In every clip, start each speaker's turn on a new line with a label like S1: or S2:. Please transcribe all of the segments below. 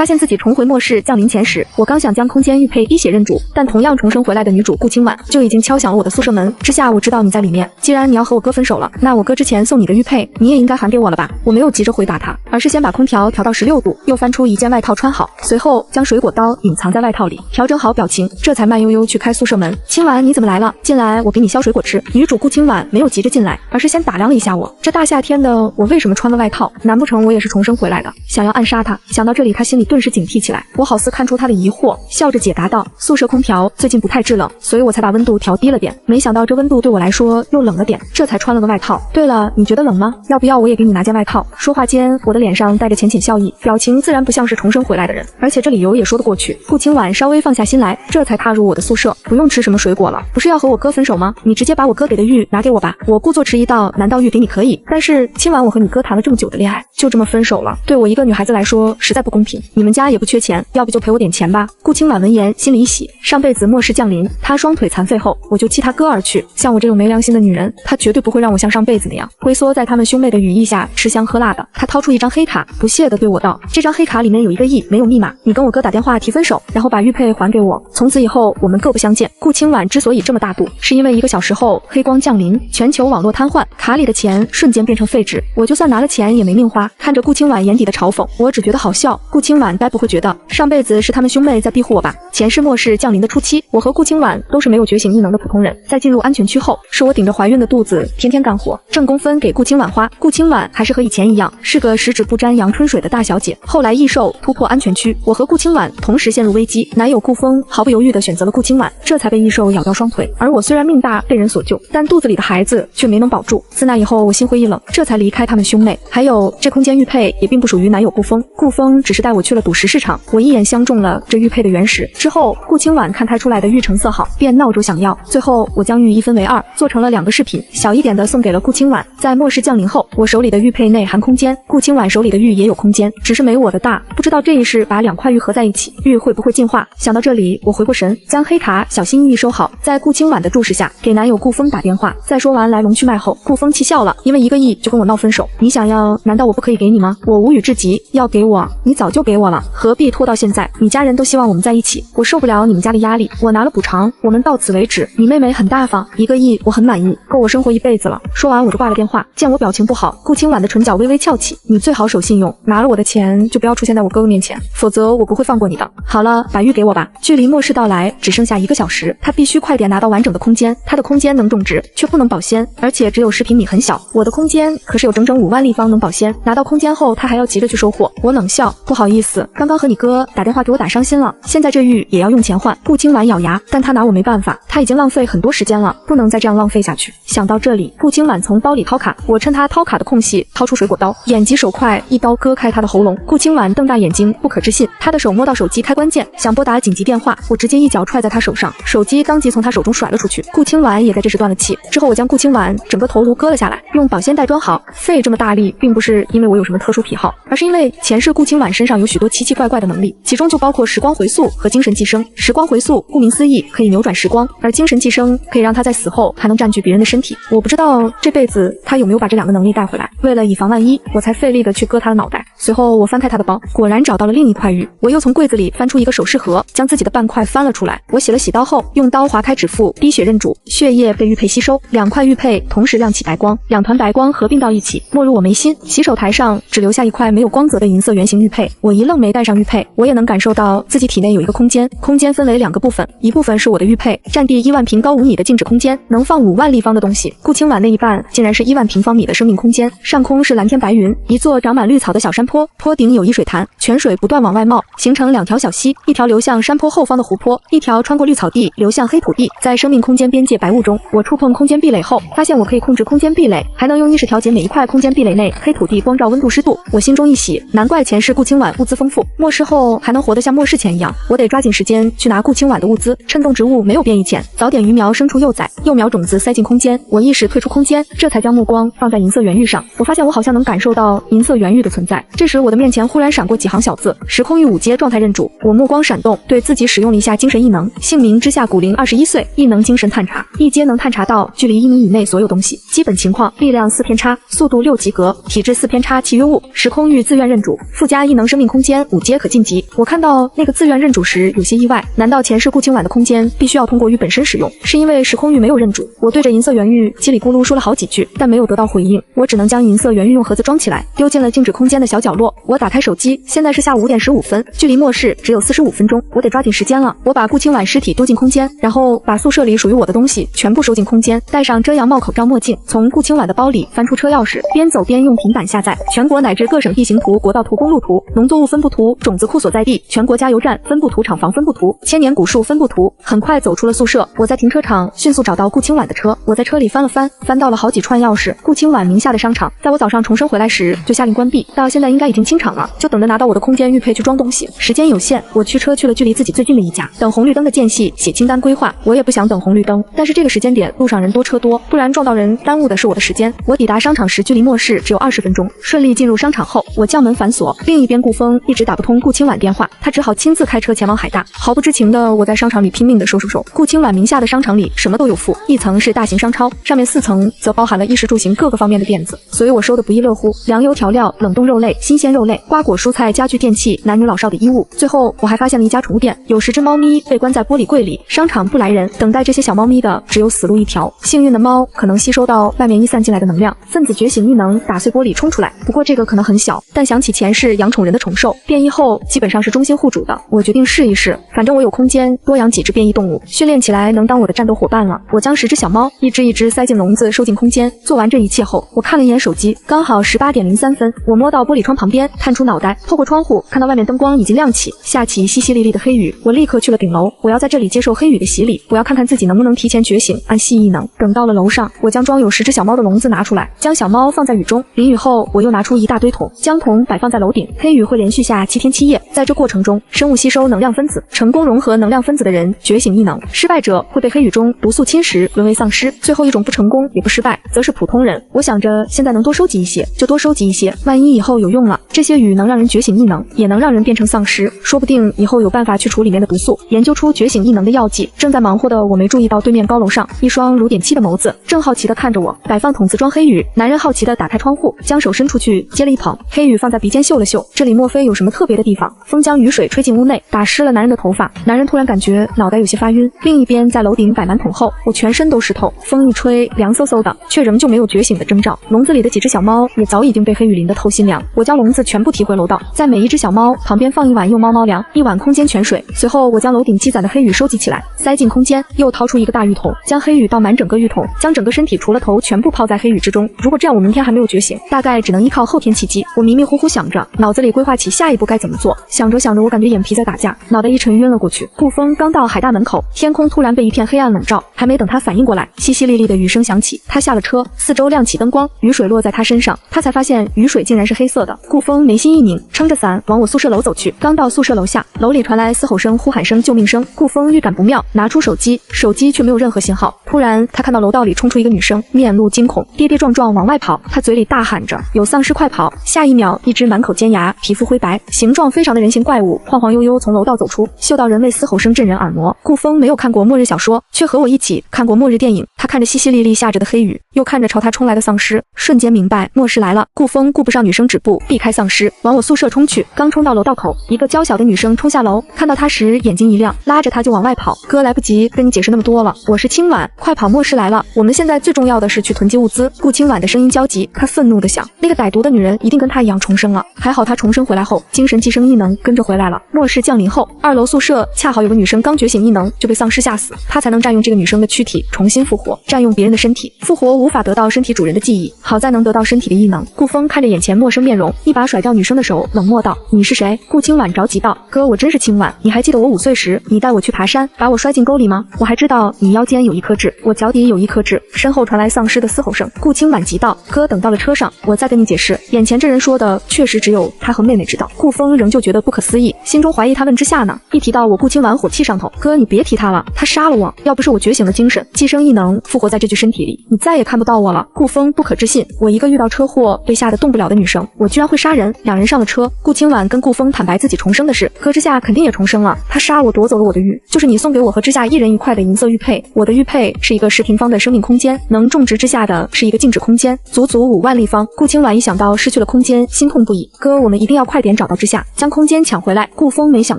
S1: 发现自己重回末世降临前时，我刚想将空间玉佩滴血认主，但同样重生回来的女主顾清婉就已经敲响了我的宿舍门。之下我知道你在里面，既然你要和我哥分手了，那我哥之前送你的玉佩你也应该还给我了吧？我没有急着回答他，而是先把空调调到16度，又翻出一件外套穿好，随后将水果刀隐藏在外套里，调整好表情，这才慢悠悠去开宿舍门。清婉，你怎么来了？进来，我给你削水果吃。女主顾清婉没有急着进来，而是先打量了一下我，这大夏天的我为什么穿了外套？难不成我也是重生回来的？想要暗杀他，想到这里他心里顿时警惕起来。我好似看出他的疑惑，笑着解答道，宿舍空调最近不太制冷，所以我才把温度调低了点，没想到这温度对我来说又冷了点，这才穿了个外套。对了，你觉得冷吗？要不要我也给你拿件外套？说话间我的脸上带着浅浅笑意，表情自然不像是重生回来的人，而且这理由也说得过去。顾清婉稍微放下心来，这才踏入我的宿舍。不用吃什么水果了，不是要和我哥分手吗？你直接把我哥给的玉拿给我吧。我故作迟疑道，难道玉给你可以？但是清婉，我和你哥谈了这么久的恋爱，就这么分手了，对我一个女孩子来说实在不公平。你们家也不缺钱，要不就赔我点钱吧。顾清婉闻言心里一喜，上辈子末世降临，她双腿残废后，我就弃她哥而去。像我这种没良心的女人，她绝对不会让我像上辈子那样龟缩在他们兄妹的羽翼下吃香喝辣的。她掏出一张黑卡，不屑地对我道，这张黑卡里面有1个亿，没有密码，你跟我哥打电话提分手，然后把玉佩还给我，从此以后我们各不相见。顾清婉之所以这么大度，是因为1个小时后黑光降临，全球网络瘫痪，卡里的钱瞬间变成废纸，我就算拿了钱也没命花。看着顾清婉眼底的嘲讽，我只觉得好笑。顾清婉该不会觉得上辈子是他们兄妹在庇护我吧？前世末世降临的初期，我和顾清婉都是没有觉醒异能的普通人，在进入安全区后，是我顶着怀孕的肚子天天干活，挣工分给顾清婉花。顾清婉还是和以前一样，是个十指不沾阳春水的大小姐。后来异兽突破安全区，我和顾清婉同时陷入危机，男友顾风毫不犹豫地选择了顾清婉，这才被异兽咬掉双腿。而我虽然命大被人所救，但肚子里的孩子却没能保住。自那以后，我心灰意冷，这才离开他们兄妹。还有这空间玉佩也并不属于男友顾风，顾风只是带我去了赌石市场，我一眼相中了这玉佩的原石。之后顾清婉看拍出来的玉成色好，便闹着想要。最后我将玉一分为2，做成了2个饰品，小一点的送给了顾清婉。在末世降临后，我手里的玉佩内含空间，顾清婉手里的玉也有空间，只是没我的大。不知道这一世把2块玉合在一起，玉会不会进化？想到这里，我回过神，将黑卡小心翼翼收好，在顾清婉的注视下，给男友顾风打电话。在说完来龙去脉后，顾风气笑了，因为1个亿就跟我闹分手，你想要，难道我不可以给你吗？我无语至极，要给我，你早就给我了，何必拖到现在？你家人都希望我们在一起，我受不了你们家的压力，我拿了补偿，我们到此为止。你妹妹很大方，1个亿我很满意，够我生活一辈子了。说完我就挂了电话。见我表情不好，顾清婉的唇角微微翘起，你最好守信用，拿了我的钱就不要出现在我哥哥面前，否则我不会放过你的。好了，把玉给我吧。距离末世到来只剩下1个小时，他必须快点拿到完整的空间。他的空间能种植，却不能保鲜，而且只有10平米，很小。我的空间可是有整整5万立方能保鲜。拿到空间后，他还要急着去收货。我冷笑，不好意思，刚刚和你哥打电话给我打伤心了，现在这玉也要用钱换。顾清婉咬牙，但他拿我没办法，他已经浪费很多时间了，不能再这样浪费下去。想到这里，顾清婉从包里掏卡，我趁他掏卡的空隙掏出水果刀，眼疾手快，一刀割开他的喉咙。顾清婉瞪大眼睛，不可置信，他的手摸到手机开关键，想拨打紧急电话，我直接一脚踹在他手上，手机当即从他手中甩了出去。顾清婉也在这时断了气。之后我将顾清婉整个头颅割了下来，用保鲜袋装好。费这么大力，并不是因为我有什么特殊癖好，而是因为前世顾清婉身上有许多奇奇怪怪的能力，其中就包括时光回溯和精神寄生。时光回溯顾名思义可以扭转时光，而精神寄生可以让他在死后还能占据别人的身体。我不知道这辈子他有没有把这2个能力带回来，为了以防万一，我才费力的去割他的脑袋。随后我翻开他的包，果然找到了另一块玉。我又从柜子里翻出一个首饰盒，将自己的半块翻了出来。我洗了洗刀后，用刀划开指腹，滴血认主，血液被玉佩吸收，2块玉佩同时亮起白光，2团白光合并到一起，没入我眉心。洗手台上只留下一块没有光泽的银色圆形玉佩。我一愣没戴上玉佩，我也能感受到自己体内有一个空间，空间分为2个部分，一部分是我的玉佩，占地1万平高5米的静止空间，能放5万立方的东西。顾清婉那一半竟然是1万平方米的生命空间，上空是蓝天白云，一座长满绿草的小山坡，坡顶有一水潭，泉水不断往外冒，形成2条小溪，一条流向山坡后方的湖泊，一条穿过绿草地流向黑土地。在生命空间边界白雾中，我触碰空间壁垒后，发现我可以控制空间壁垒，还能用意识调节每一块空间壁垒内黑土地光照温度湿度。我心中一喜，难怪前世顾清婉物资丰富，末世后还能活得像末世前一样。我得抓紧时间去拿顾清婉的物资，趁动植物没有变异前，早点育苗生出幼崽，幼苗种子塞进空间。我意识退出空间，这才将目光放在银色圆玉上。我发现我好像能感受到银色圆玉的存在，这时我的面前忽然闪过几行小字：时空域5阶状态认主。我目光闪动，对自己使用了一下精神异能，姓名之下古灵21岁，异能精神探查，1阶能探查到距离1米以内所有东西。基本情况：力量4偏差，速度6及格，体质4偏差契约物，时空域自愿认主，附加异能生命空间5阶可晋级。我看到那个自愿认主时有些意外，难道前世顾清婉的空间必须要通过域本身使用？是因为时空域没有认主？我对着银色圆玉叽里咕噜说了好几句，但没有得到回应，我只能将银色圆玉用盒子装起来，丢进了静止空间的小角落。我打开手机，现在是下午5点15分，距离末世只有45分钟，我得抓紧时间了。我把顾清婉尸体丢进空间，然后把宿舍里属于我的东西全部收进空间，戴上遮阳帽、口罩、墨镜，从顾清婉的包里翻出车钥匙，边走边用平板下载全国乃至各省地形图、国道图、公路图、农作物分布图、种子库所在地、全国加油站分布图、厂房分布图、千年古树分布图。很快走出了宿舍，我在停车场迅速找到顾清婉的车，我在车里翻了翻，翻到了好几串钥匙。顾清婉名下的商场，在我早上重生回来时就下令关闭，到现在应该已经清场了，就等着拿到我的空间玉佩去装东西。时间有限，我驱车去了距离自己最近的一家，等红绿灯的间隙写清单规划。我也不想等红绿灯，但是这个时间点路上人多车多，不然撞到人耽误的是我的时间。我抵达商场时距离末世只有20分钟，顺利进入商场后，我将门反锁。另一边顾风一直打不通顾清婉电话，他只好亲自开车前往海大。毫不知情的我在商场里拼命的收。顾清婉名下的商场里什么都有附，一层是大型商超，上面4层则包含了衣食住行各个方面的店子，所以我收的不亦乐乎，粮油调料、冷冻肉类、新鲜肉类、瓜果蔬菜、家具电器、男女老少的衣物。最后我还发现了一家宠物店，有10只猫咪被关在玻璃柜里，商场不来人，等待这些小猫咪的只有死路一条。幸运的猫可能吸收到外面溢散进来的能量，分子觉醒异能打碎玻璃冲出来，不过这个可能很小，但想起前世养宠人的宠兽变异后基本上是中心护主的，我决定试一试，反正我有空间多养几只变异动物，训练起来能当我的战斗伙伴了。我将10只小猫一只一只塞进笼子，收进空间。做完这一切后，我看了一眼手机，刚好18点03分。我摸到玻璃窗旁边，探出脑袋，透过窗户看到外面灯光已经亮起，下起淅淅沥沥的黑雨。我立刻去了顶楼，我要在这里接受黑雨的洗礼，我要看看自己能不能提前觉醒，按系异能。等到了楼上，我将装有10只小猫的笼子拿出来，将小猫放在雨中。淋雨后，我又拿出一大堆桶，将桶摆放在楼顶。黑雨会连续下7天7夜，在这过程中，生物吸收能量分子，成功融合能量分子的人觉醒异能，失败者会被黑雨中毒素侵蚀，沦为丧尸。最后一种不成功也不失败，则是普通人。我想着现在能多收集一些就多收集一些，万一以后有用了，这些雨能让人觉醒异能，也能让人变成丧尸，说不定以后有办法去除里面的毒素，研究出觉醒异能的药剂。正在忙活的我没注意到对面高楼上一双如点漆的眸子正好奇地看着我。摆放桶子装黑雨，男人好奇地打开窗户，将手伸出去接了一捧黑雨，放在鼻尖嗅了嗅，这里莫非有什么特别的地方？风将雨水吹进屋内，打湿了男人的头发。男人突然感觉脑袋有些发晕。另一边在楼顶摆满桶后，我全身都湿透，风一吹凉飕飕的，却仍旧没有觉醒的征兆。笼子里的几只小猫也早已经被黑雨淋得透心凉。我将笼子全部提回楼道，在每一只小猫旁边放一碗用猫猫粮，一碗空间泉水。随后我将楼顶积攒的黑雨收集起来，塞进空间，又掏出一个大浴桶，将黑雨倒满整个浴桶，将整个身体除了头全部泡在黑雨之中。如果这样我明天还没有觉醒，大概只能依靠后天契机。我迷迷糊糊想着，脑子里规划起下一步该怎么做。想着想着，我感觉眼皮在打架，脑袋一沉晕了过去。顾风刚到海大门口，天空突然被一片黑暗笼罩，还没等他反应过来，淅淅沥沥的雨声响起。他下了车，四周亮起灯光，雨水落在他身上，他才发现雨水竟然是黑色的。顾风眉心一拧，撑着伞往我宿舍楼走去。刚到宿舍楼下，楼里传来嘶吼声、呼喊声、救命声。顾风预感不妙，拿出手机，手机却没有任何信号。突然他看到楼道里冲出一个女生，面露惊恐，跌跌撞撞往外跑，她嘴里大喊着有丧尸快跑。下一秒，一只满口尖牙、皮肤灰白、形状非常的人形怪物晃晃悠悠从楼道走出，嗅到人味嘶吼声震人耳膜。顾风没有看过末日小说，却和我一起看过末日电影。他看着淅淅沥沥下着的黑雨，又看着朝他冲来的丧尸，瞬间明白末世来了。顾风顾不上女生止步，避开丧尸，往我宿舍冲去。刚冲到楼道口，一个娇小的女生冲下楼，看到他时眼睛一亮，拉着他就往外跑。哥，来不及跟你解释那么多了，我是清婉，快跑，末世来了，我们现在最重要的是去囤积物资。顾清婉的声音焦急，她愤怒地想，那个歹毒的女人一定跟她一样重生了。还好她重生回来后，精神寄生异能跟着回来了。末世降临后，2楼宿舍恰好有个女生刚觉醒异能就被丧尸吓死，她才能占用这个女生的躯体重新复活。占用别人的身体复活无法得到身体主人的记忆，好在能得到身体的异能。顾风看着眼前陌生面容，一把甩掉女生的手，冷漠道，你是谁？顾清婉着急道，哥，我真是清婉，你还记得我5岁时你带我去爬山，把我摔进沟里吗？我还知道你腰间有1颗痣，我脚底有1颗痣。身后传来丧尸的嘶吼声。顾清婉急道，哥，等到了车上我再跟你解释。眼前这人说的确实只有他和妹妹知道。顾风仍旧觉得不可思议，心中怀疑他问之下呢，一提到我顾清婉火气上头，哥，你别提他了，他杀了我，要不是我觉醒了精神寄生异能复活在这具身体里，你再也看看不到我了。顾风不可置信，我一个遇到车祸被吓得动不了的女生，我居然会杀人。两人上了车，顾清婉跟顾风坦白自己重生的事，可之夏肯定也重生了。他杀我，夺走了我的玉，就是你送给我和之夏一人一块的银色玉佩。我的玉佩是一个10平方的生命空间，能种植之夏的是一个静止空间，足足5万立方。顾清婉一想到失去了空间，心痛不已。哥，我们一定要快点找到之夏，将空间抢回来。顾风没想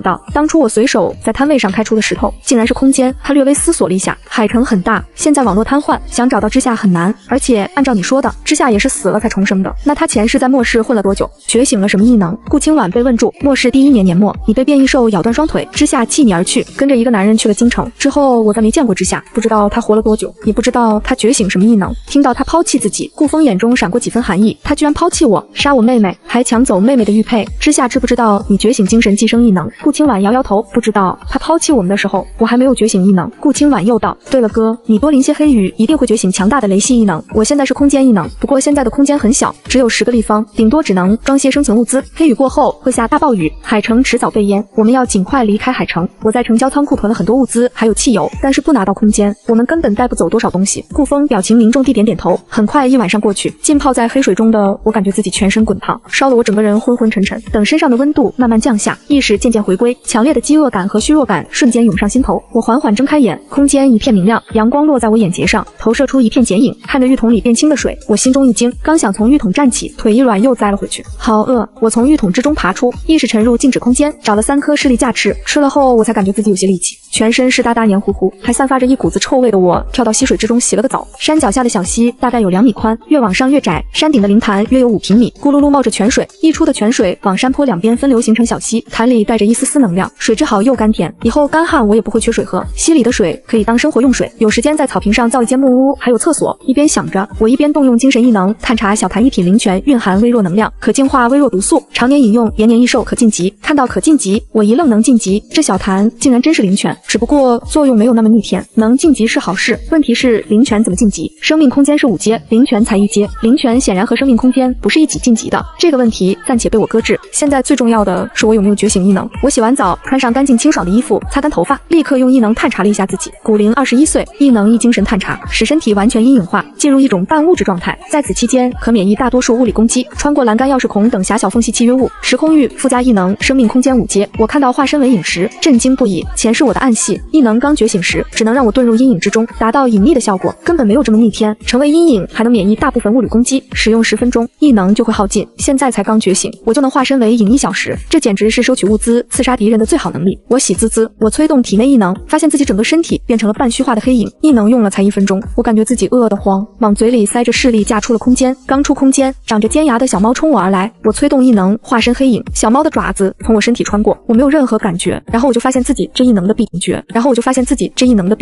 S1: 到，当初我随手在摊位上开出的石头，竟然是空间。他略微思索了一下，海城很大，现在网络瘫痪，想找到之夏很难。而且按照你说的，之夏也是死了才重生的，那他前世在末世混了多久？觉醒了什么异能？顾清婉被问住。末世第1年年末，你被变异兽咬断双腿，之夏弃你而去，跟着一个男人去了京城。之后我再没见过之夏，不知道他活了多久，也不知道他觉醒什么异能。听到他抛弃自己，顾风眼中闪过几分寒意。他居然抛弃我，杀我妹妹，还抢走妹妹的玉佩。之夏知不知道你觉醒精神寄生异能？顾清婉摇摇头，不知道。他抛弃我们的时候，我还没有觉醒异能。顾清婉又道，对了哥，你多淋些黑雨，一定会觉醒强大的雷系异能。我现在是空间异能，不过现在的空间很小，只有10个立方，顶多只能装些生存物资。黑雨过后会下大暴雨，海城迟早被淹，我们要尽快离开海城。我在城郊仓库囤了很多物资，还有汽油，但是不拿到空间，我们根本带不走多少东西。顾风表情凝重地点点头。很快一晚上过去，浸泡在黑水中的我感觉自己全身滚烫，烧得我整个人昏昏沉沉。等身上的温度慢慢降下，意识渐渐回归，强烈的饥饿感和虚弱感瞬间涌上心头。我缓缓睁开眼，空间一片明亮，阳光落在我眼睫上，投射出一片剪影。看着浴桶里变清的水，我心中一惊，刚想从浴桶站起，腿一软又栽了回去。好饿！我从浴桶之中爬出，意识沉入静止空间，找了3颗士力架翅，吃了后我才感觉自己有些力气，全身湿哒哒黏糊糊，还散发着一股子臭味的我跳到溪水之中洗了个澡。山脚下的小溪大概有2米宽，越往上越窄，山顶的灵潭约有5平米，咕噜噜冒着泉水，溢出的泉水往山坡两边分流形成小溪，潭里带着一丝丝能量，水质好又甘甜，以后干旱我也不会缺水喝。溪里的水可以当生活用水，有时间在草坪上造一间木屋，还有厕所。一边想着，我一边动用精神异能探查小潭一品灵泉蕴含微弱能量，可净化微弱毒素，常年饮用延年益寿，可晋级。看到可晋级，我一愣，能晋级？这小潭竟然真是灵泉，只不过作用没有那么逆天，能晋级是好事，问题是灵泉怎么晋级？生命空间是5阶，灵泉才1阶，灵泉显然和生命空间不是一起晋级的，这个问题暂且被我搁置。现在最重要的是我有没有觉醒异能。我洗完澡，穿上干净清爽的衣服，擦干头发，立刻用异能探查了一下自己。古龄21岁，异能一精神探查，使身体完全阴影化，进入一种半物质状态，在此期间可免疫大多数物理攻击，穿过栏杆、钥匙孔等狭小缝隙契约物。时空域附加异能，生命空间5阶。我看到化身为影时震惊不已，前世我的暗系异能刚觉醒时，只能让我遁入阴影之中，达到隐匿的效果，根本没有这么逆天。成为阴影还能免疫大部分物理攻击，使用10分钟异能就会耗尽。现在才刚觉醒，我就能化身为影1小时，这简直是收取物资、刺杀敌人的最好能力。我喜滋滋，我催动体内异能，发现自己整个身体变成了半虚化的黑影。异能用了才1分钟，我感觉自己饿得慌，往嘴里塞着士力架出了空间。刚出空间，长着尖牙的小猫冲我而来，我催动异能化身黑影，小猫的爪子从我身体穿过，我没有任何感觉。然后我就发现自己这异能的弊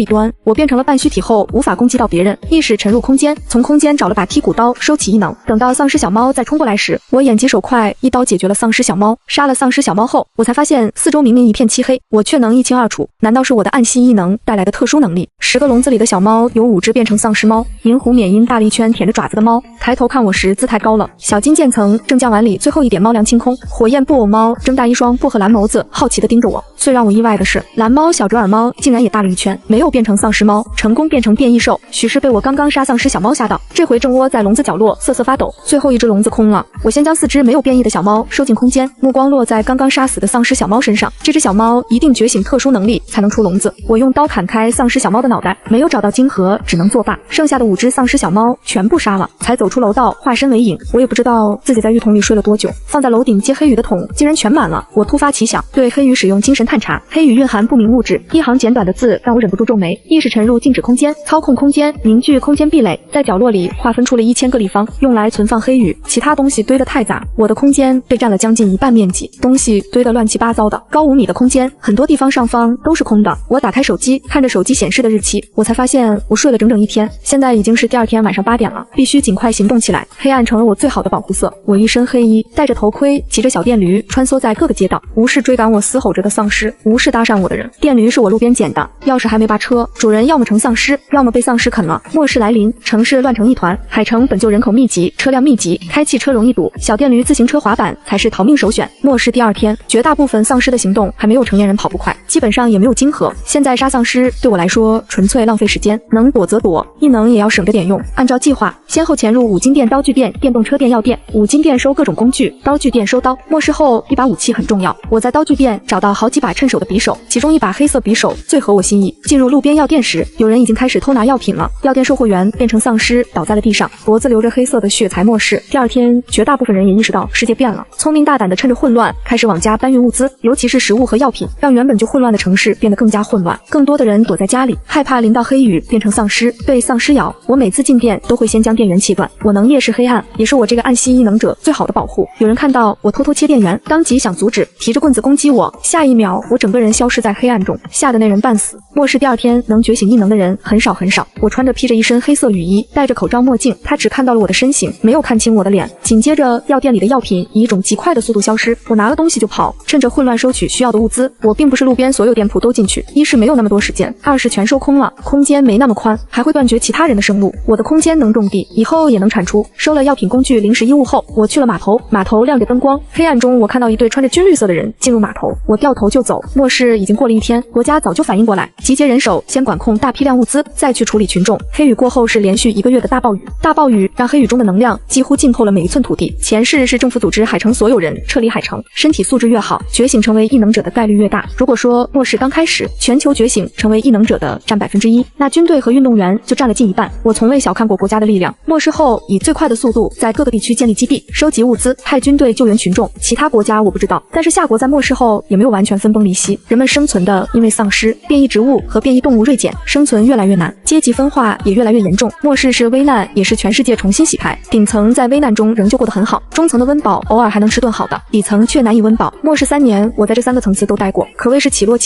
S1: 端，我变成了半虚体后无法攻击到别人，意识沉入空间，从空间找了把剔骨刀收起异能。等到丧尸小猫再冲过来时，我眼疾手快，一刀解决了丧尸小猫。杀了丧尸小猫后，我才发现四周明明一片漆黑，我却能一清二楚。难道是我的暗系异能带来的特殊能力？10个笼子里的小猫有5只变成丧尸猫。银狐缅因大了一圈舔着爪子的猫，抬头看我时姿态高了。小金渐层正将碗里最后一点猫粮清空。火焰布偶猫睁大一双薄荷蓝眸子，好奇地盯着我。最让我意外的是，蓝猫小折耳猫竟然也大了一圈，没有变成丧尸猫，成功变成变异兽。许是被我刚刚杀丧尸小猫吓到，这回正窝在笼子角落瑟瑟发抖。最后一只笼子空了，我先将4只没有变异的小猫收进空间，目光落在刚刚杀死的丧尸小猫身上。这只小猫一定觉醒特殊能力才能出笼子。我用刀砍开丧尸小猫的脑袋，没有找到晶核，只能作罢。剩下的5只丧尸小猫全部杀了，才走出楼道，化身为影。我也不知道自己在浴桶里睡了多久，放在楼顶接黑鱼的桶竟然全满了。我突发奇想，对黑鱼使用精神探查。黑鱼蕴含不明物质，一行简短的字让我忍不住皱眉。意识沉入静止空间，操控空间，凝聚空间壁垒，在角落里划分出了1000个立方，用来存放黑鱼。其他东西堆得太杂，我的空间被占了将近1半面积，东西堆得乱七八糟的。高5米的空间，很多地方上方都是空的。我打开手机，看着手机显示的日期，我才发现我睡了整整1天。现在已经是第2天晚上8点了，必须尽快行动起来。黑暗成了我最好的保护色。我一身黑衣，戴着头盔，骑着小电驴，穿梭在各个街道，无视追赶我嘶吼着的丧尸，无视搭讪我的人。电驴驴是我路边捡的，钥匙还没拔车，主人要么成丧尸，要么被丧尸啃了。末世来临，城市乱成一团，海城本就人口密集，车辆密集，开汽车容易堵，小电驴、自行车、滑板才是逃命首选。末世第2天，绝大部分丧尸的行动还没有成年人跑步快，基本上也没有晶核。现在杀丧尸对我来说纯粹浪费时间，能躲则躲，异能也要省着点用。按照计划，先后潜入五金店、刀具店、电动车店、药店。五金店收各种工具，刀具店收刀。末世后，一把武器很重要。我在刀具店找到好几把趁手的匕首，其中一把黑色匕首最合我心意。进入路边药店时，有人已经开始偷拿药品了。药店售货员变成丧尸倒在了地上，脖子流着黑色的血才末世。第2天，绝大部分人也意识到世界变了，聪明大胆的趁着混乱开始往家搬运物资，尤其是食物和药品，让原本就混乱的城市变得更加混乱。更多的人躲在家里，害怕淋到黑雨变成丧尸，被丧尸咬。我每次进店都会先将电源切断，我能夜视黑暗，也是我这个暗系异能者最好的保护。有人看到我偷偷切电源，当即想阻止，提着棍子攻击我，下一秒我整个人消失在黑暗中，吓得那人半死。末世第2天能觉醒异能的人很少很少。我穿着披着一身黑色雨衣，戴着口罩墨镜，他只看到了我的身形，没有看清我的脸。紧接着，药店里的药品以一种极快的速度消失，我拿了东西就跑，趁着混乱收取需要的物资。我并不是路边所有店铺都进去，一是没有那么多时间，二是全收空了，空间没那么宽，还会断绝其他人的生路。我的空间能种地，以后也能产出。收了药品、工具、零食、衣物后，我去了码头。码头亮着灯光，黑暗中我看到一队穿着军绿色的人进入码头，我掉头就走。末世已经过了1天，国家早就反应过来，集结人手，先管控大批量物资，再去处理群众。黑雨过后是连续1个月的大暴雨，大暴雨让黑雨中的能量几乎浸透了每一寸土地。前世是政府组织海城所有人撤离海城，身体素质越好，觉醒成为异能者的概率越大。如果说末世刚开始，全球觉醒成为异能者的占1%，那军队和运动员就占了近一半。我从未小看过国家的力量。末世后以最快的速度在各个地区建立基地，收集物资，派军队救援群众。其他国家我不知道，但是夏国在末世后也没有完全分崩离析，人们生存的因为丧尸、变异植物和变异动物锐减，生存越来越难，阶级分化也越来越严重。末世是危难，也是全世界重新洗牌。顶层在危难中仍旧过得很好，中层的温饱偶尔还能吃顿好的，底层却难以温饱。末世3年，我在这3个层次都待过，可谓是起落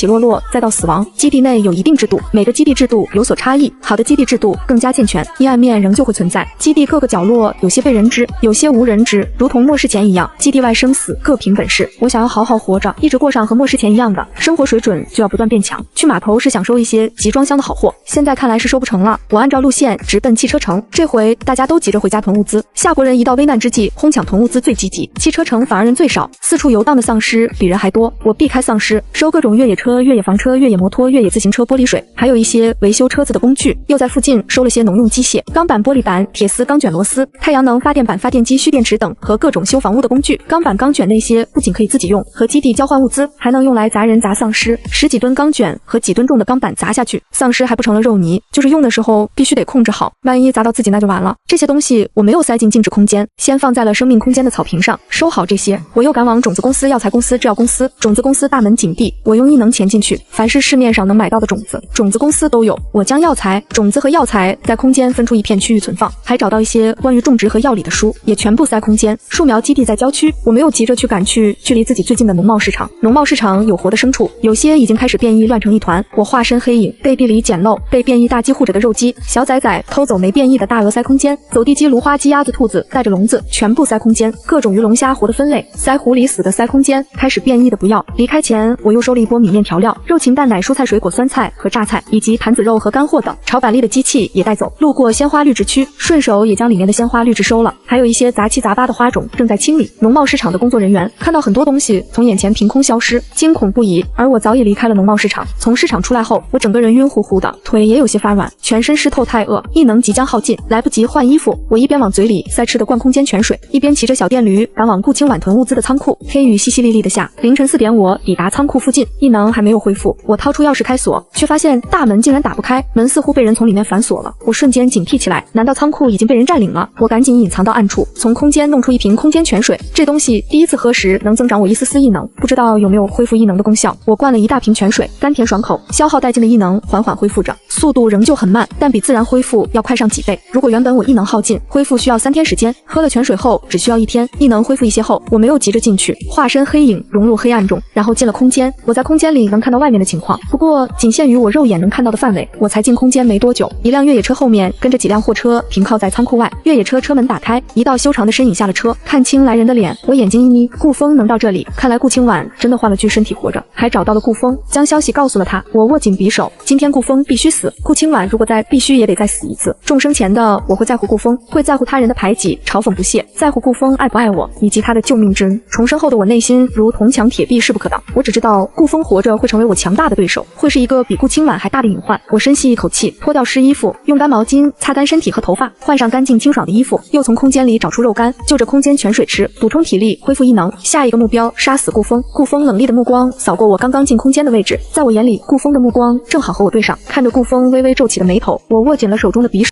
S1: 再到死亡。基地内有一定制度，每个基地制度有所差异，好的基地制度更加健全，阴暗面仍旧会存在。基地各个角落有些被人知，有些无人知，如同末世前一样，基地外生死各凭本事。我想要好好活着，一直过上和末世前一样的生活水准，就要不断变强。去码头是想收一些集装箱的好货，现在看来是收不成了。我按照路线直奔汽车城，这回大家都急着回家囤物资。夏国人一到危难之际，哄抢囤物资最积极，汽车城反而人最少，四处游荡的丧尸比人还多。我避开丧尸，收各种越野车、越野房车、越野摩托、越野自行车、玻璃水，还有一些维修车子的工具。又在附近收了些农用机械、钢板、玻璃板、铁丝、钢卷、螺丝、太阳能发电板、发电机、蓄电池等和各种修房屋的工具。钢板、钢卷那些不仅可以自己用，和基地交换物资，还能用来砸人、砸丧尸。10几吨钢卷和几吨重的钢板砸下去，丧尸还不成了肉泥，就是用的时候必须得控制好，万一砸到自己那就完了。这些东西我没有塞进静止空间，先放在了生命空间的草坪上。收好这些，我又赶往种子公司、药材公司、制药公司。种子公司大门紧闭，我用异能潜进去，凡是市面上能买到的种子，种子公司都有。我将药材、种子和药材在空间分出一片区域存放，还找到一些关于种植和药理的书，也全部塞空间。树苗基地在郊区，我没有急着去赶去距离自己最近的农贸市场。农贸市场有活的牲畜，有些已经开始变异乱成一团。我化身黑影，背地里捡漏被变异大鸡护着的肉鸡，小崽崽偷走没变异的大鹅塞空间，走地鸡、芦花鸡、鸭子、兔子带着笼子全部塞空间，各种鱼龙虾活的分类，塞湖里死的塞空间，开始变异的不要。离开前我又收了一波米面调料、肉禽蛋奶、蔬菜水果、酸菜和榨菜，以及盘子肉和干货等。炒板栗的机器也带走。路过鲜花绿植区，顺手也将里面的鲜花绿植收了，还有一些杂七杂八的花种正在清理。农贸市场的工作人员看到很多东西从眼前凭空消失，惊恐不已，而我早已离开了农贸市场。从市场出来后，我整个人晕乎乎的，腿也有些发软，全身湿透，太饿，异能即将耗尽，来不及换衣服。我一边往嘴里塞吃的灌空间泉水，一边骑着小电驴赶往顾清晚囤物资的仓库。黑雨淅淅沥沥的下，凌晨4点我抵达仓库附近，异能还没有恢复。我掏出钥匙开锁，却发现大门竟然打不开，门似乎被人从里面反锁了。我瞬间警惕起来，难道仓库已经被人占领了？我赶紧隐藏到暗处，从空间弄出一瓶空间泉水，这东西第一次喝时能增长我一丝丝异能，不知道有没有恢复异能的功效。我灌了一大瓶泉水，甘甜爽口，消耗殆尽的异能缓缓恢复着，速度仍旧很慢，但比自然恢复要快上几倍。如果原本我异能耗尽，恢复需要3天时间，喝了泉水后只需要1天。异能恢复一些后，我没有急着进去，化身黑影融入黑暗中，然后进了空间。我在空间里能看到外面的情况，不过仅限于我肉眼能看到的范围。我才进空间没多久，一辆越野车后面跟着几辆货车停靠在仓库外，越野车车门打开，一道修长的身影下了车，看清来人的脸，我眼睛一眯，顾风能到这里，看来顾清晚真的换了具身体活着，还找到了顾风，将将消息告诉了他，我握紧匕首，今天顾风必须死，顾清婉如果在，必须也得再死一次。众生前的我会在乎顾风，会在乎他人的排挤、嘲讽不屑，在乎顾风爱不爱我，以及他的救命之恩。重生后的我内心如铜墙铁壁，势不可挡。我只知道顾风活着会成为我强大的对手，会是一个比顾清婉还大的隐患。我深吸一口气，脱掉湿衣服，用干毛巾擦干身体和头发，换上干净清爽的衣服，又从空间里找出肉干，就着空间泉水吃，补充体力，恢复异能。下一个目标，杀死顾风。顾风冷厉的目光扫过我刚刚进空间的位置，在我眼里，顾风的目光正好和我对上。看着顾风微微皱起的眉头，我握紧了手中的匕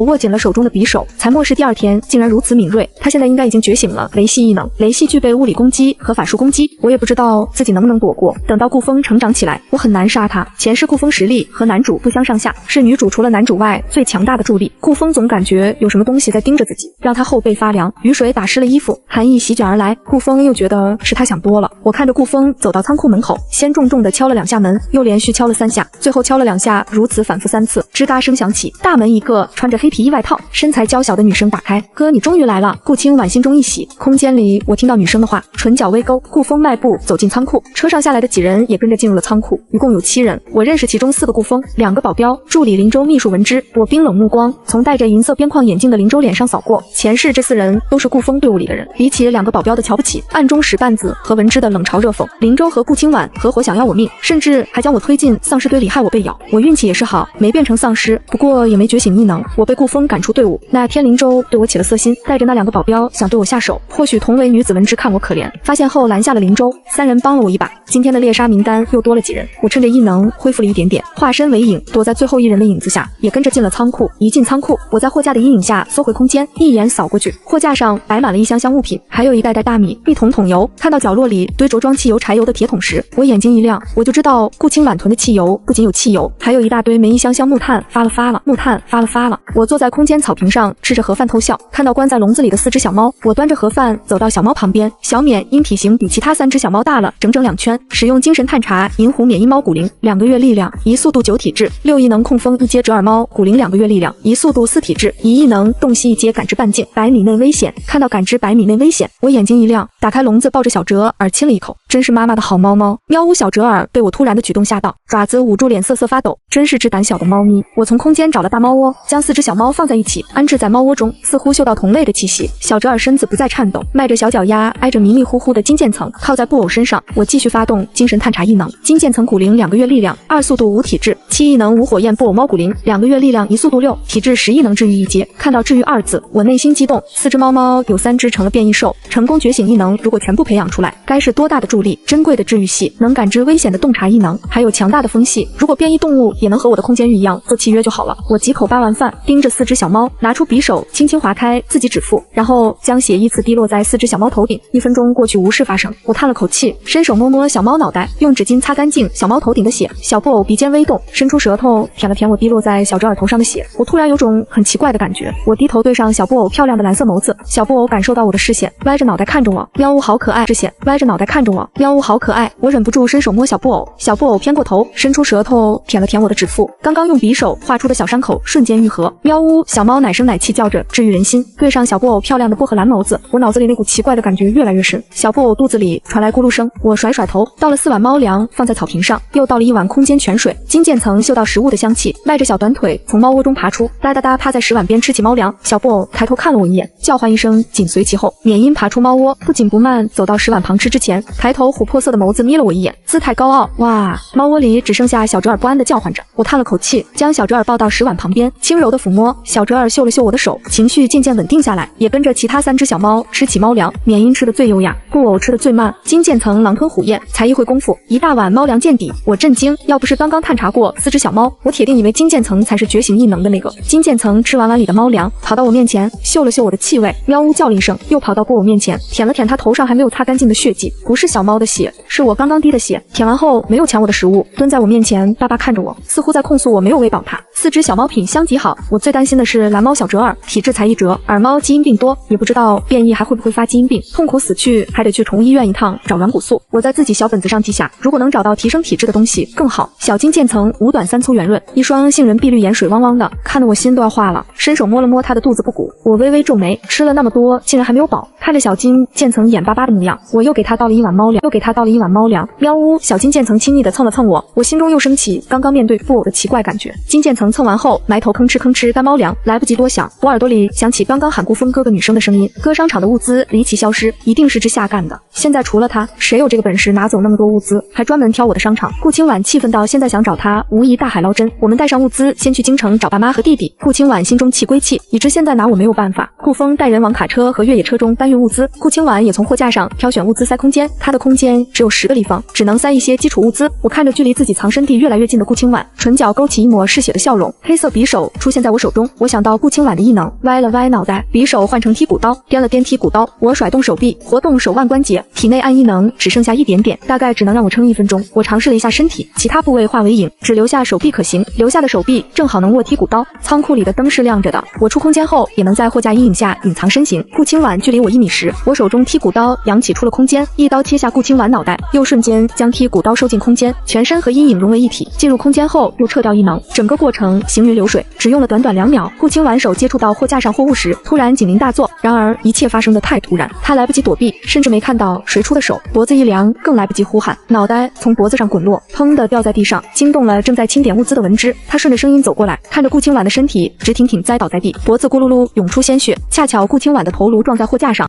S1: 首，才漠视第二天竟然如此敏锐。他现在应该已经觉醒了雷系异能，雷系具备物理攻击和法术攻击，我也不知道自己能不能躲过。等到顾风成长起来，我很难杀他。前世顾风实力和男主不相上下，是女主除了男主外最强大的助力。顾风总感觉有什么东西在盯着自己，让他后背发凉。雨水打湿了衣服，寒意席卷而来。顾风又觉得是他想多了。我看着顾风走到仓库门口，先重重地敲了2下门，又连续敲了3下，最后敲了2下，如此反复3次，吱嘎声响起，大门一个穿着黑皮衣外套、身材娇小的女生打开。哥，你终于来了！顾清婉心中一喜。空间里我听到女生的话，唇角微勾。顾风迈步走进仓库，车上下来的几人也跟着进入了仓库，一共有7人。我认识其中4个顾风，2个保镖，助理林州秘书文之。我冰冷目光从戴着银色边框眼镜的林州脸上扫过，前世这4人都是顾风队伍里的人。比起2个保镖的瞧不起，暗中使绊子和文之的冷嘲热讽，林州和顾清婉合伙想要我命，甚至还将我推进丧尸堆里害我被咬。我运气也是好，没变成丧尸，不过也没觉醒异能。我被顾风赶出队伍。那天林州对我起了色心，带着那2个保镖想对我下手。或许同为女子文之看我可怜，发现后拦下了林州，3人帮了我一把。今天的猎杀名单又多了几人，我趁着异能恢复了一点点，化身为影，躲在最后1人的影子下，也跟着进了仓库。一进仓库，我在货架的阴影下缩回空间，一眼扫过去，货架上摆满了一箱箱物品，还有一袋袋大米，一桶桶油。看到角落里堆着装汽油、柴油的铁桶时，我眼睛一亮，我就知道顾清婉囤的汽油不仅有汽油，还有一大堆煤，一箱箱木炭发了。我坐在空间草坪上吃着盒饭偷笑，看到关在笼子里的4只小猫，我端着盒饭走到小猫旁边。小冕因体型比其他3只小猫大了整整2圈，使用精神探查银狐免疫猫骨灵，2个月力量，1速度9体质，6异能控风1阶折耳猫骨灵2个月力量，1速度4体质，1异能洞悉1阶感知半径100米内危险。看到感知100米内危险，我眼睛一亮，打开笼子抱着小折耳亲了一口，真是妈妈的好猫猫。喵呜！小折耳被我突然的举动吓到，爪子捂住脸瑟瑟发抖，真是只胆小的猫咪。我从空间找了大猫窝，将4只小猫放在一起，安置在猫窝中，似乎嗅到同类的气息。小折耳身子不再颤抖，迈着小脚丫挨着迷迷糊糊的金渐层，靠在布偶身上。我继续发动精神探查异能，金渐层骨灵2个月力量，2速度5体质，7异能无火焰布偶猫骨灵2个月力量，1速度6体质10异能治愈1阶。看到治愈2字，我内心激动。4只猫猫有3只成了变异兽，成功觉醒异能，如果全部培养出来，该是多大的助力！珍贵的治愈系，能感知危险的洞察异能，还有强大的风系。如果变异动物也能和我的空间域一样做契约就好了。我几口扒完饭，盯着4只小猫，拿出匕首轻轻划开自己指腹，然后将血依次滴落在4只小猫头顶。1分钟过去无事发生，我叹了口气，伸手摸摸小猫脑袋，用纸巾擦干净小猫头顶的血。小布偶鼻尖微动，伸出舌头舔了舔我滴落在小折耳头上的血。我突然有种很奇怪的感觉，我低头对上小布偶漂亮的蓝色眸子，小布偶感受到我的视线，歪着脑袋看着我，喵呜好可爱。视线歪着脑袋看着我，喵呜好可爱。我忍不住伸手摸小布偶，小布偶偏过头，伸出舌头舔了舔我的指腹，刚刚用匕首画出的小伤口瞬间愈合。喵呜！小猫奶声奶气叫着，治愈人心。对上小布偶漂亮的薄荷蓝眸子，我脑子里那股奇怪的感觉越来越深。小布偶肚子里传来咕噜声，我甩甩头，倒了4碗猫粮放在草坪上，又倒了1碗空间泉水。金渐层嗅到食物的香气，迈着小短腿从猫窝中爬出，哒哒哒趴在食碗边吃起猫粮。小布偶抬头看了我一眼，叫唤一声，紧随其后。缅因爬出猫窝，不紧不慢走到食碗旁吃之前，抬头琥珀色的眸子眯了我一眼，姿态高傲。哇！猫窝里只剩下小折耳不安地叫唤着。我叹了口气，将小折耳抱到食碗旁边，轻柔地抚摸。小折耳嗅了嗅我的手，情绪渐渐稳定下来，也跟着其他3只小猫吃起猫粮。缅因吃得最优雅，布偶吃得最慢。金渐层狼吞虎咽，才一会功夫，1大碗猫粮见底。我震惊，要不是刚刚探查过4只小猫，我铁定以为金渐层才是觉醒异能的那个。金渐层吃完碗里的猫粮，跑到我面前，嗅了嗅我的气味，喵呜叫了一声，又跑到布偶面前，舔了舔他头上还没有擦干净的血迹，不是小猫的血，是我刚刚滴的血。舔完后没有抢我的食物，蹲在我面前巴巴看着我，似乎在控诉我没有喂饱它。4只小猫品相极好，我最担心的是蓝猫小折耳，体质才1折，耳猫基因病多，也不知道变异还会不会发基因病，痛苦死去还得去宠物医院一趟找软骨素。我在自己小本子上记下，如果能找到提升体质的东西更好。小金渐层5短3粗圆润，一双杏仁碧绿眼水汪汪的，看得我心都要化了。伸手摸了摸它的肚子不鼓，我微微皱眉，吃了那么多竟然还没有饱。看着小金渐层眼巴巴的模样，我又给它倒了1碗猫粮，喵呜！小金渐层亲昵的凑蹭了蹭我心中又升起刚刚面对布偶的奇怪感觉。金渐层蹭完后，埋头吭哧吭哧干猫粮，来不及多想，我耳朵里响起刚刚喊顾风哥哥女生的声音。哥商场的物资离奇消失，一定是之下干的。现在除了他，谁有这个本事拿走那么多物资，还专门挑我的商场？顾清婉气愤到现在想找他，无疑大海捞针。我们带上物资，先去京城找爸妈和弟弟。顾清婉心中气归气，已知现在拿我没有办法。顾风带人往卡车和越野车中搬运物资，顾清婉也从货架上挑选物资塞空间。他的空间只有10个立方，只能塞一些基础物资。我看着距离自己藏身地越来越近的顾清婉，唇角勾起一抹嗜血的笑容。黑色匕首出现在我手中，我想到顾清婉的异能，歪了歪脑袋，匕首换成剔骨刀，掂了掂剔骨刀。我甩动手臂，活动手腕关节，体内暗异能只剩下一点点，大概只能让我撑1分钟。我尝试了一下身体，其他部位化为影，只留下手臂可行，留下的手臂正好能握剔骨刀。仓库里的灯是亮着的，我出空间后也能在货架阴影下隐藏身形。顾清婉距离我1米时，我手中剔骨刀扬起出了空间，一刀切下顾清婉脑袋，又瞬间将剔骨刀收进空间，全身和阴影融为一体。进入空间后又撤掉异能，整个过程行云流水，只用了短短2秒。顾清婉手接触到货架上货物时，突然警铃大作。然而一切发生的太突然，她来不及躲避，甚至没看到谁出的手，脖子一凉，更来不及呼喊，脑袋从脖子上滚落，砰的掉在地上，惊动了正在清点物资的文之。他顺着声音走过来，看着顾清婉的身体直挺挺栽倒在地，脖子咕噜噜涌出鲜血。恰巧顾清婉的头颅撞在货架上，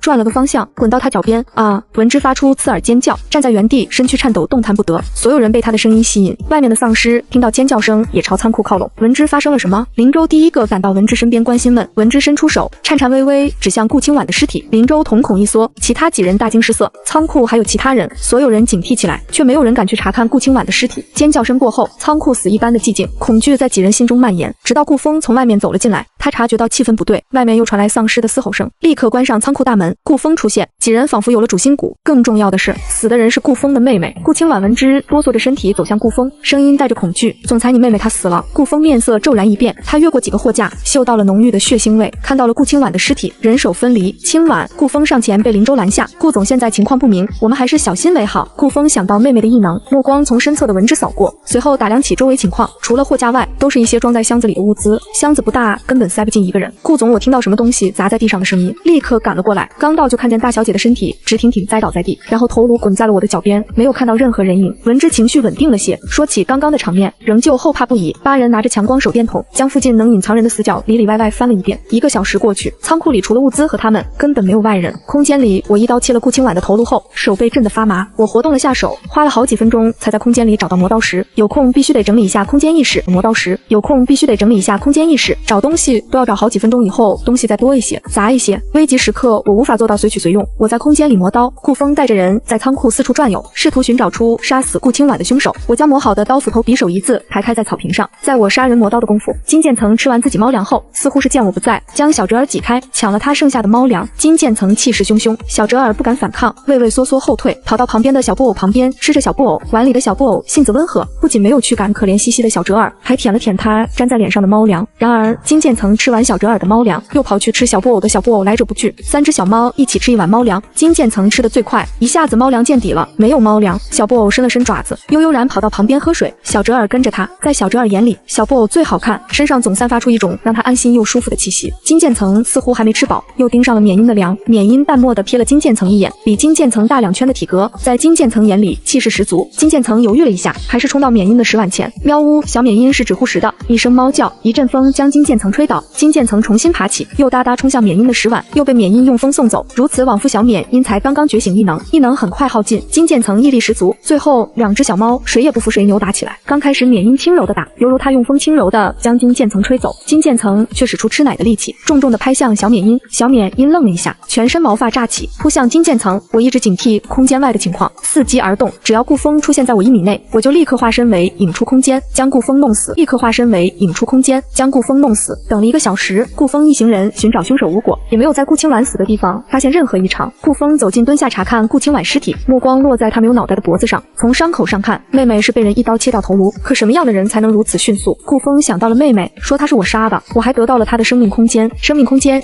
S1: 转了个方向，滚到他脚边。啊！文之发出刺耳尖叫，站在原地，身躯颤抖，动弹不得。所有人被他的声音吸引，外面的丧尸听到尖叫声也朝仓库靠拢。文之发生了什么？林州第一个赶到文之身边关心问。文之伸出手，颤颤巍巍指向顾清婉的尸体。林州瞳孔一缩，其他几人大惊失色。仓库还有其他人，所有人警惕起来，却没有人敢去查看顾清婉的尸体。尖叫声过后，仓库死一般的寂静，恐惧在几人心中蔓延，直到顾风从外面走了进来。他察觉到气氛不对，外面又传来丧尸的嘶吼声，立刻关上仓库大门。顾风出现，几人仿佛有了主心骨。更重要的是，死的人是顾风的妹妹。顾清婉闻之，哆嗦着身体走向顾风，声音带着恐惧：“总裁，你妹妹她死了。”顾风面色骤然一变，他越过几个货架，嗅到了浓郁的血腥味，看到了顾清婉的尸体，人手分离。清婉，顾风上前被林州拦下：“顾总，现在情况不明，我们还是小心为好。”顾风想到妹妹的异能，目光从身侧的文之扫过，随后打量起周围情况，除了货架外，都是一些装在箱子里的物资，箱子不大，根本塞不进一个人。顾总，我听到什么东西砸在地上的声音，立刻赶了过来，刚到就看见大小姐的身体直挺挺栽倒在地，然后头颅滚在了我的脚边，没有看到任何人影。文之情绪稳定了些，说起刚刚的场面，仍旧后怕不已。8人拿着强光手电筒，将附近能隐藏人的死角里里外外翻了一遍。1个小时过去，仓库里除了物资和他们，根本没有外人。空间里，我一刀切了顾清婉的头颅后，手被震得发麻。我活动了下手，花了好几分钟才在空间里找到磨刀石。有空必须得整理一下空间意识。磨刀石，有空必须得整理一下空间意识。找东西都要找好几分钟以后，东西再多一些，杂一些。危急时刻，我无法做到随取随用。我在空间里磨刀，顾风带着人在仓库四处转悠，试图寻找出杀死顾清婉的凶手。我将磨好的刀斧头匕首一字排开在草坪上。在我杀人磨刀的功夫，金渐层吃完自己猫粮后，似乎是见我不在，将小折耳挤开，抢了他剩下的猫粮。金渐层气势汹汹，小折耳不敢反抗，畏畏缩缩后退，跑到旁边的小布偶旁边吃着小布偶。碗里的小布偶性子温和，不仅没有驱赶可怜兮兮的小折耳，还舔了舔他粘在脸上的猫粮。然而金渐层吃完小折耳的猫粮，又跑去吃小布偶的小布偶，来者不拒，3只小猫一起吃一碗猫粮。金渐层吃得最快，一下子猫粮见底了，没有猫粮。小布偶伸了伸爪子，悠悠然跑到旁边喝水。小折耳跟着他，在小折耳眼里，小布偶最好看，身上总散发出一种让他安心又舒服的气息。金渐层似乎还没吃饱，又盯上了缅因的粮。缅因淡漠地瞥了金渐层一眼，比金渐层大2圈的体格，在金渐层眼里气势十足。金渐层犹豫了一下，还是冲到缅因的食碗前。喵呜！小缅因是只护食的，一声猫叫，一阵风将金渐层吹倒。金渐层重新爬起，又哒哒冲向缅因的食碗，又被缅因用风送走。如此往复，小缅因才刚刚觉醒异能很快耗尽。金渐层毅力十足，最后2只小猫谁也不服谁扭打起来。刚开始缅因轻柔的打，犹如他用风轻柔的将金渐层吹走，金渐层却使出吃奶的力气，重重的拍向小缅因。小缅因愣了一下，全身毛发炸起，扑向金渐层。我一直警惕空间外的情况，伺机而动，只要顾风出现在我1米内，我就立刻化身为引出空间，将顾风弄死。等了1个小时，顾风一行人寻找凶手无果，也没有在顾清婉死的地方发现任何异常。顾风走近蹲下查看顾清婉尸体，目光落在他没有脑袋的脖子上。从伤口上看，妹妹是被人一刀切掉头颅，可什么样的人才能如此迅速？顾风想到了妹妹，说她是我杀的，我还得到了她的生命空间，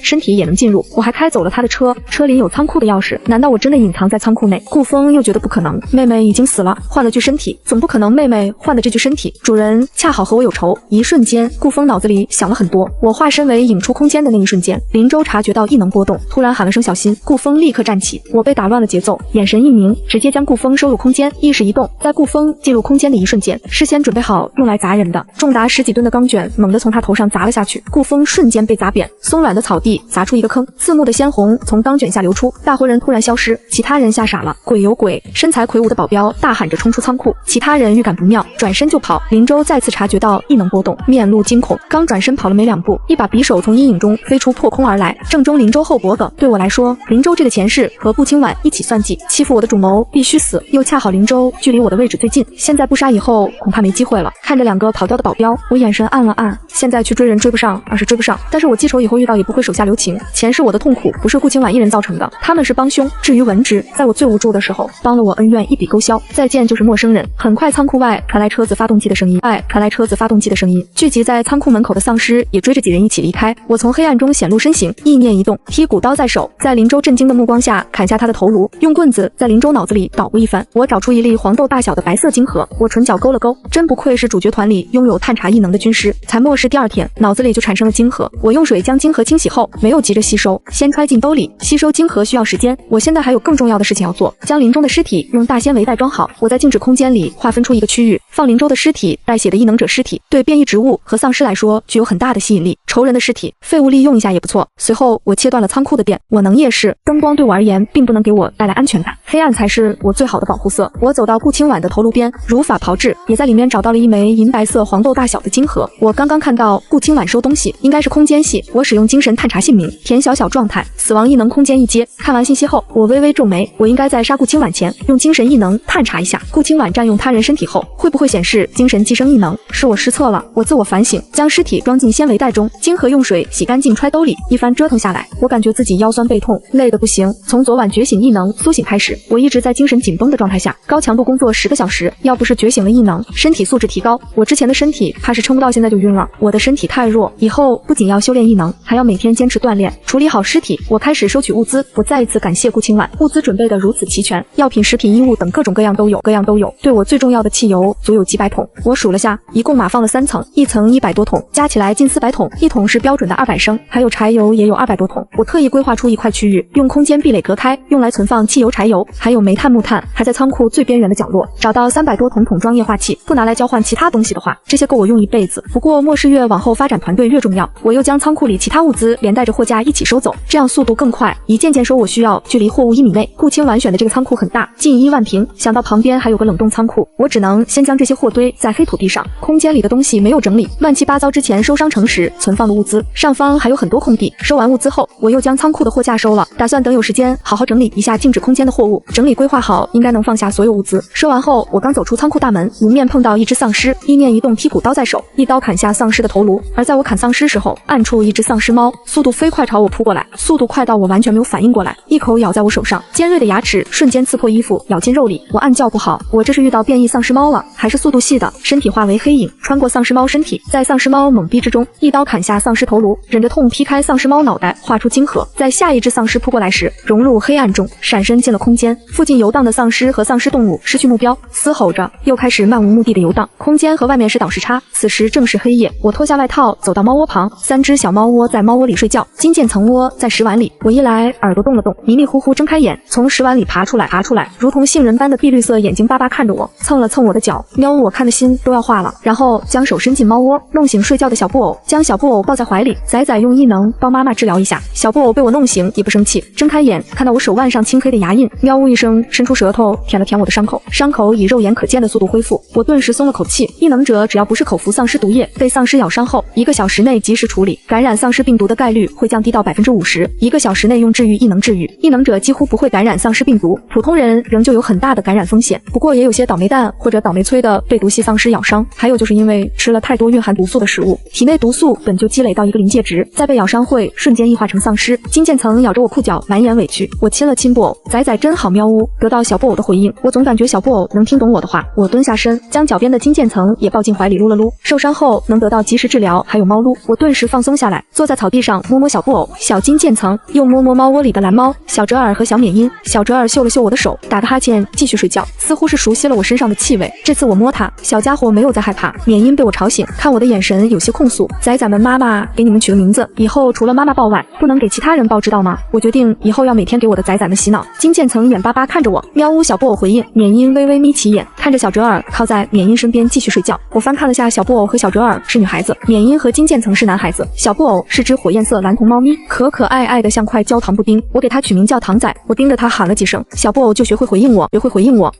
S1: 身体也能进入，我还开走了她的车，车里有仓库的钥匙，难道我真的隐藏在仓库内？顾风又觉得不可能，妹妹已经死了，换了具身体，总不可能妹妹换的这具身体主人恰好和我有仇。一瞬间，顾风脑子里想了很多，我我化身为引出空间的那一瞬间，林州察觉到异能波动，突然喊了声小心，顾风立刻站起。我被打乱了节奏，眼神一凝，直接将顾风收入空间，意识一动，在顾风进入空间的一瞬间，事先准备好用来砸人的重达10几吨的钢卷猛地从他头上砸了下去，顾风瞬间被砸扁，松软的草地砸出一个坑，刺目的鲜红从钢卷下流出，大活人突然消失，其他人吓傻了，鬼有鬼！身材魁梧的保镖大喊着冲出仓库，其他人预感不妙，转身就跑。林州再次察觉到异能波动，面露惊恐，刚转身跑了没2步，一把匕首从阴影中飞出破空而来，正中林州后脖颈。对我来说，林州这个前世和顾清婉一起算计，欺负我的主谋必须死，又恰好林州距离我的位置最近，现在不杀以后恐怕没机会了。看着2个跑掉的保镖，我眼神暗了暗，现在去追人追不上，而是追不上，但是我记仇以后遇到也不会手下留情，前世我的痛苦不是顾清婉一人造成的，他们是帮凶。至于文职，在我最无助的时候帮了我恩怨一笔勾销，再见就是陌生人。很快仓库外传来车子发动机的声音，聚集在仓库门口的丧尸也追着几人一起离开。我从黑暗中显露身形，意念一动，剔骨刀在手，在林州震惊的目光下砍下他的头颅，用棍子在林州脑子里捣鼓一番。我找出一粒黄豆大小的白色晶核，我唇角勾了勾，真不愧是主角团里拥有探查异能的军师。才末世第2天，脑子里就产生了晶核。我用水将晶核清洗后，没有急着吸收，先揣进兜里。吸收晶核需要时间，我现在还有更重要的事情要做，将林中的尸体用大纤维袋装好。我在静止空间里划分出一个区域，放林州的尸体，带血的异能者尸体，对变异植物和丧尸来说具有很大的吸引力。仇人的尸体，废物利用一下也不错。随后我切断了仓库的电，我能夜视，灯光对我而言并不能给我带来安全感，黑暗才是我最好的保护色。我走到顾清婉的头颅边，如法炮制，也在里面找到了一枚银白色黄豆大小的晶核。我刚刚看到顾清婉收东西，应该是空间系。我使用精神探查姓名，田小小状态，死亡异能空间一阶。看完信息后，我微微皱眉，我应该在杀顾清婉前用精神异能探查一下，顾清婉占用他人身体后会不会显示精神寄生异能？是我失策了，我自我反省，将尸体装进纤维袋中，晶核用水洗干净揣兜里。一番折腾下来，我感觉自己腰酸背痛，累得不行。从昨晚觉醒异能苏醒开始，我一直在精神紧绷的状态下，高强度工作10个小时，要不是觉醒了异能，身体素质提高，我之前的身体怕是撑不到现在就晕了。我的身体太弱，以后不仅要修炼异能，还要每天坚持锻炼。处理好尸体，我开始收取物资。我再一次感谢顾清婉，物资准备的如此齐全，药品、食品、衣物等各种各样都有。对我最重要的汽油足有几百桶，我数了下，一共码放了3层，一层100多桶，加起来近400桶，一桶是标准的200升，还有柴油也有200多桶。我特意规划出一块区域，用空间壁垒隔开，用来存放汽油、柴油，还有煤炭、木炭，还在仓库最边缘的角落找到300多桶桶装液化气，不拿来交换其他东西的话，这些够我用一辈子。不过末世越往后发展，团队越重要，我又将仓库里其他物资连带着货架一起收走，这样速度更快，一件件收。我需要距离货物1米内。顾清婉选的这个仓库很大，近1万平，想到旁边还有个冷冻仓库，我只能先将这些货堆在黑土地上。空间里的东西没有整理，乱七八糟，之前收商城时存放的物资，上方还有很多空地。收完物资后，我又将仓库的货架收了，打算等有时间好好整理一下静止空间的货物。整理规划好，应该能放下所有物资。收完后，我刚走出仓库大门，迎面碰到一只丧尸，意念一动，剔骨刀在手，一刀砍下丧尸的头颅。而在我砍丧尸时候，暗处一只丧尸猫速度飞快朝我扑过来，速度快到我完全没有反应过来，一口咬在我手上，尖锐的牙齿瞬间刺破衣服，咬进肉里。我暗叫不好，我这是遇到变异丧尸猫了，还是速度系的？身体化为黑影，穿过丧尸猫身体，在丧尸猫猛逼之中，一刀砍下丧尸头颅，忍着痛劈开丧尸猫脑袋，画出晶核，在下一只丧尸扑过来时，融入黑暗中，闪身进了空间。附近游荡的丧尸和丧尸动物失去目标，嘶吼着，又开始漫无目的的游荡。空间和外面是倒时差，此时正是黑夜。我脱下外套，走到猫窝旁，3只小猫窝在猫窝里睡觉，金渐层窝在食碗里。我一来耳朵动了动，迷迷糊糊睁开眼，从食碗里爬出来，如同杏仁般的碧绿色眼睛巴巴看着我，蹭了蹭我的脚，喵，我看的心都要化了。然后将手伸进猫窝，弄醒睡觉的小布偶，将小布偶抱在怀里，仔仔用异能帮妈妈治疗一下。小布偶被我弄醒也不生气，睁开眼看到我手腕上青黑的牙印，喵呜一声伸出舌头舔了舔我的伤口，伤口以肉眼可见的速度恢复，我顿时松了口气。异能者只要不是口服丧尸毒液，被丧尸咬伤后1个小时内及时处理，感染丧尸病毒的概率会降低到50%，1个小时内用治愈异能治愈。异能者几乎不会感染丧尸病毒，普通人仍旧有很大的感染风险，不过也有些倒霉蛋或者倒霉催的被毒系丧尸咬伤，还有就是因为吃了太多蕴含毒素的食物，体内毒素本就积累到一个临界值，再被咬伤会瞬间异化成丧尸。金渐层咬着我裤脚，满眼委屈。我亲了亲布偶，仔仔真好，喵呜。得到小布偶的回应，我总感觉小布偶能听懂我的话。我蹲下身，将脚边的金渐层也抱进怀里撸了撸，受伤后能得到及时治疗，还有猫撸，我顿时放松下来，坐在草地上摸摸小布偶、小金渐层，又摸摸猫窝里的蓝猫、小折耳和小缅因。小折耳嗅了嗅我的手，打个哈欠继续睡觉，似乎是熟悉了我身上的气味。这次我摸它，小家伙没有再害怕。缅因被我吵醒，看我的眼神有些控诉，仔仔们妈妈妈给你们取了名字，以后除了妈妈报外，不能给其他人报，知道吗？我决定以后要每天给我的崽崽们洗脑。金渐层眼巴巴看着我，喵呜。小布偶回应。缅因微微眯起眼，看着小折耳靠在缅因身边继续睡觉。我翻看了下小布偶和小折耳是女孩子，缅因和金渐层是男孩子。小布偶是只火焰色蓝瞳猫咪，可可爱爱的像块焦糖布丁。我给它取名叫糖仔，我盯着它喊了几声，小布偶就学会回应我。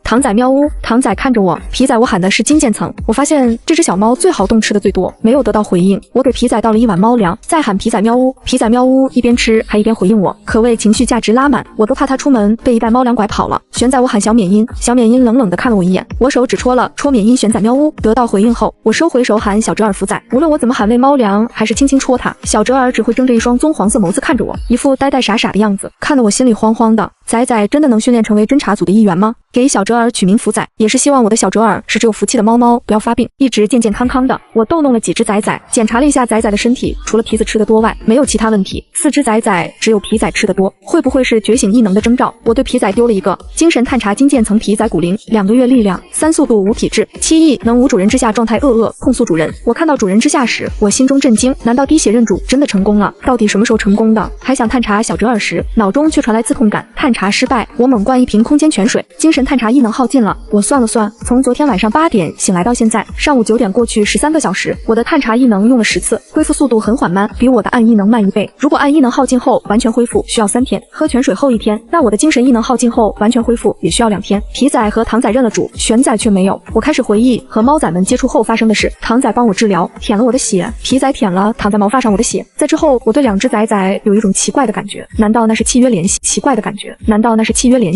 S1: 糖仔喵呜。糖仔看着我，皮仔我喊的是金渐层。我发现这只小猫最好动吃的最多，没有得到回应。我给皮仔倒了一碗猫粮，再喊皮仔喵呜。皮仔喵呜一边吃还一边回应我，可谓情绪价值拉满。我都怕它出门被一袋猫粮拐跑了。玄仔我喊小缅因，小缅因冷冷地看了我一眼，我手指戳缅因玄仔喵呜。得到回应后，我收回手喊小折耳福仔。无论我怎么喊喂猫粮，还是轻轻戳它，小折耳只会睁着一双棕黄色眸子看着我，一副呆呆傻傻的样子，看得我心里慌慌的。崽崽真的能训练成为侦查组的一员吗？给小折耳取名福仔，也是希望我的小折耳是只有福气的猫猫，不要发病，一直健健康康的。我逗弄了几只崽崽，检查了一下崽崽的身体，除了皮子吃得多外，没有其他问题。4只崽崽只有皮仔吃得多，会不会是觉醒异能的征兆？我对皮仔丢了一个精神探查金渐层皮仔骨龄，2个月力量，3速度5体质，7亿能无主人之下状态控诉主人。我看到主人之下时，我心中震惊，难道滴血认主真的成功了？到底什么时候成功的？还想探查小折耳时，脑中却传来刺痛感，探查失败。我猛灌一瓶空间泉水，精神探查异能耗尽了。我算了算，从昨天晚上8点醒来到现在，上午9点过去13个小时，我的探查异能用了10次，恢复速度很缓慢，比我的暗异能慢1倍。如果暗异能耗尽后完全恢复需要3天，喝泉水后1天，那我的精神异能耗尽后完全恢复也需要2天。皮仔和糖仔认了主，玄仔却没有。我开始回忆和猫仔们接触后发生的事。糖仔帮我治疗，舔了我的血，皮仔舔了躺在毛发上我的血。在之后，我对2只崽崽有一种奇怪的感觉，难道那是契约联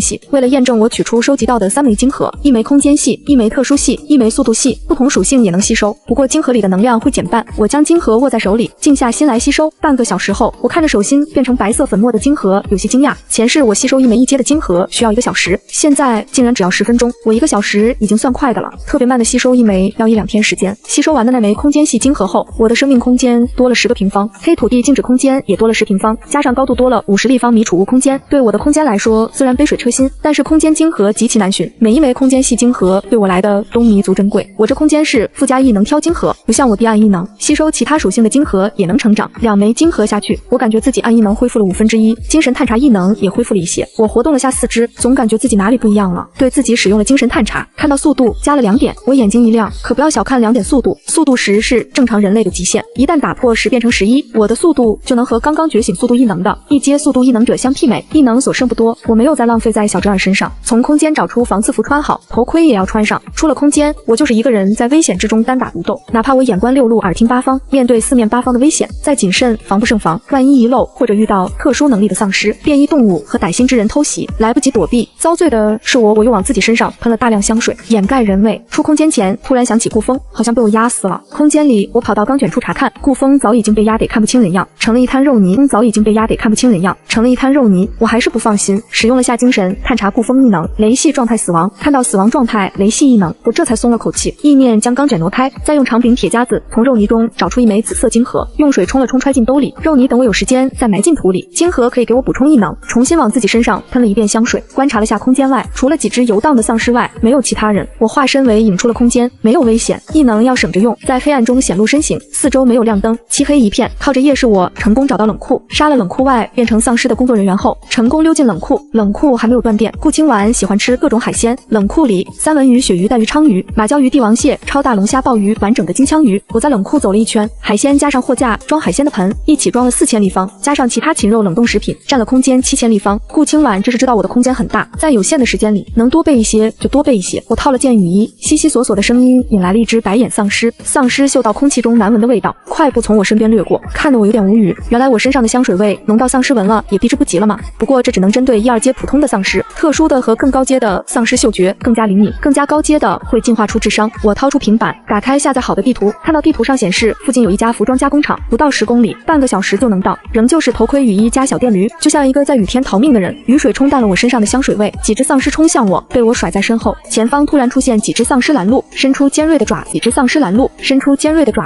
S1: 系？为了验证我取出收集到的3枚晶核，1枚空间系，1枚特殊系，1枚速度系，不同属性也能吸收，不过晶核里的能量会减半。我将晶核握在手里，静下心来吸收。半个小时后，我看着手心变成白色粉末的晶核，有些惊讶。前世我吸收1枚1阶的晶核需要1个小时，现在竟然只要10分钟。我1个小时已经算快的了，特别慢的吸收1枚要1-2天时间。吸收完的那枚空间系晶核后，我的生命空间多了10个平方，黑土地静止空间也多了10平方，加上高度多了50立方米储物空间。对我的空间来说，虽然杯水车薪，但是空间晶核极其难寻，每1枚空间系晶核对我来的都弥足珍贵。我这空间是附加异能挑晶核，不像我第暗异能吸收其他属性的晶核也能成长。2枚晶核下去，我感觉自己暗异能恢复了1/5，精神探查异能也恢复了一些。我活动了下4肢，总感觉自己哪里不一样了。对自己使用了精神探查，看到速度加了2点，我眼睛一亮。可不要小看2点速度，速度10是正常人类的极限，一旦打破10变成11，我的速度就能和刚刚觉醒速度异能的1阶速度异能者相媲美。异能所剩不多，我没有再浪费在小折耳身上，从空间找出防刺服穿好，头盔也要穿上。出了空间，我就是一个人在危险之中单打独斗，哪怕我眼观6路耳听8方，面对4面8方的危险，再谨慎防不胜防，万一遗漏或者遇到特殊能力的丧尸、变异动物和歹心之人偷袭，来不及躲避，遭罪的是我又往自己身上喷了大量香水，掩盖人味。出空间前突然想起顾风好像被我压死了，空间里我跑到钢卷处查看，顾风早已经被压得看不清人样，成了一滩肉泥。我还是不放心，使用了下精神探查顾风异能，雷系状态死亡，看到死亡状态雷系异能，我这才松了口气，意念将钢卷挪开，再用长柄铁夹子从肉泥中找出1枚紫色晶核，用水冲了冲揣进兜里，肉泥等我有时间再埋进土里，晶核可以给我补充异能。重新往自己身上喷了一遍香水，观察了下空间外，除了几只游荡的丧尸外，没有其他人。我化身为引出了空间，没有危险，异能要省着用，在黑暗中显露身形，四周没有亮灯，漆黑一片，靠着夜视我成功找到冷库，杀了冷库外变成丧尸的工作人员后，成功溜进冷库，冷库还没有断电。顾清婉喜欢吃各种海鲜，冷库里三文鱼、鳕鱼、带鱼、鲳鱼、马鲛鱼、帝王蟹、超大龙虾、鲍鱼、完整的金枪鱼。我在冷库走了一圈，海鲜加上货架装海鲜的盆一起装了4000立方，加上其他禽肉冷冻食品，占了空间7000立方。顾清婉这是知道我的空间很大，在有限的时间里能多备一些就多备一些。我套了件雨衣，悉悉索索的声音引来了一只白眼丧尸，丧尸嗅到空气中难闻的味道，快步从我身边掠过，看得我有点无语。原来我身上的香水味浓到丧尸闻了也避之不及了吗？不过这只能针对1、2阶普通的丧尸，特殊的和更高阶的丧尸嗅觉更加灵敏，更加高阶的会进化出智商。我掏出平板，打开下载好的地图，看到地图上显示附近有一家服装加工厂，不到10公里，半个小时就能到，仍旧是头盔雨衣加小电驴，就像一个在雨天逃命的人。雨水冲淡了我身上的香水味，几只丧尸冲向我，被我甩在身后。前方突然出现几只丧尸拦路，伸出尖锐的爪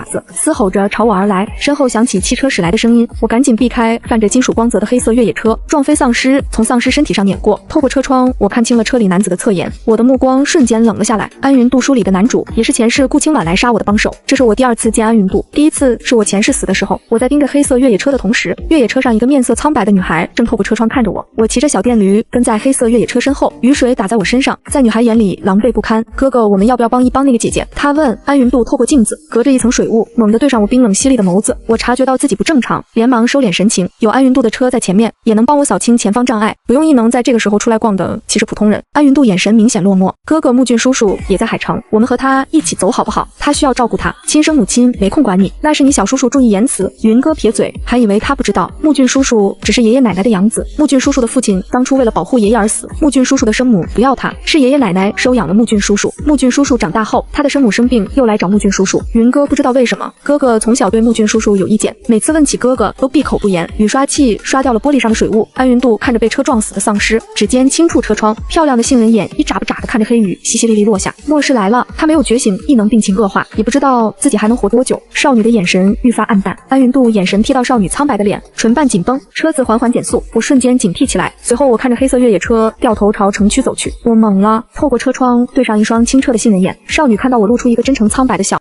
S1: 子，嘶吼着朝我而来。身后响起汽车驶来的声音，我赶紧避开泛着金属光泽的黑色越野车，撞飞丧尸从丧尸身体上碾过。透过车窗，我看清了车里里男子的侧颜，我的目光瞬间冷了下来。安云渡书里的男主，也是前世顾清婉来杀我的帮手。这是我第2次见安云渡，第1次是我前世死的时候，我在盯着黑色越野车的同时，越野车上一个面色苍白的女孩正透过车窗看着我。我骑着小电驴跟在黑色越野车身后，雨水打在我身上，在女孩眼里狼狈不堪。哥哥，我们要不要帮一帮那个姐姐？她问。安云渡透过镜子，隔着一层水雾，猛地对上我冰冷犀利的眸子。我察觉到自己不正常，连忙收敛神情。有安云渡的车在前面，也能帮我扫清前方障碍，不用异能在这个时候出来逛的，其实普通人。安云渡眼神明显落寞。哥哥穆俊叔叔也在海城，我们和他一起走好不好？他需要照顾他，亲生母亲没空管你，那是你小叔叔注意言辞。云哥撇嘴，还以为他不知道，穆俊叔叔只是爷爷奶奶的养子。穆俊叔叔的父亲当初为了保护爷爷而死，穆俊叔叔的生母不要他，是爷爷奶奶收养了穆俊叔叔。穆俊叔叔长大后，他的生母生病，又来找穆俊叔叔。云哥不知道为什么，哥哥从小对穆俊叔叔有意见，每次问起哥哥都闭口不言。雨刷器刷掉了玻璃上的水雾，安云渡看着被车撞死的丧尸，指尖轻触车窗，漂亮的杏仁眼一眨不眨地看着黑雨淅淅沥沥落下。末世来了，他没有觉醒异能，病情恶化，也不知道自己还能活多久。少女的眼神愈发暗淡，安云渡眼神瞥到少女苍白的脸，唇瓣紧绷，车子缓缓减速，我瞬间警惕起来。随后我看着黑色越野车掉头朝城区走去，我懵了，透过车窗对上一双清澈的杏仁眼，少女看到我露出一个真诚苍白的笑，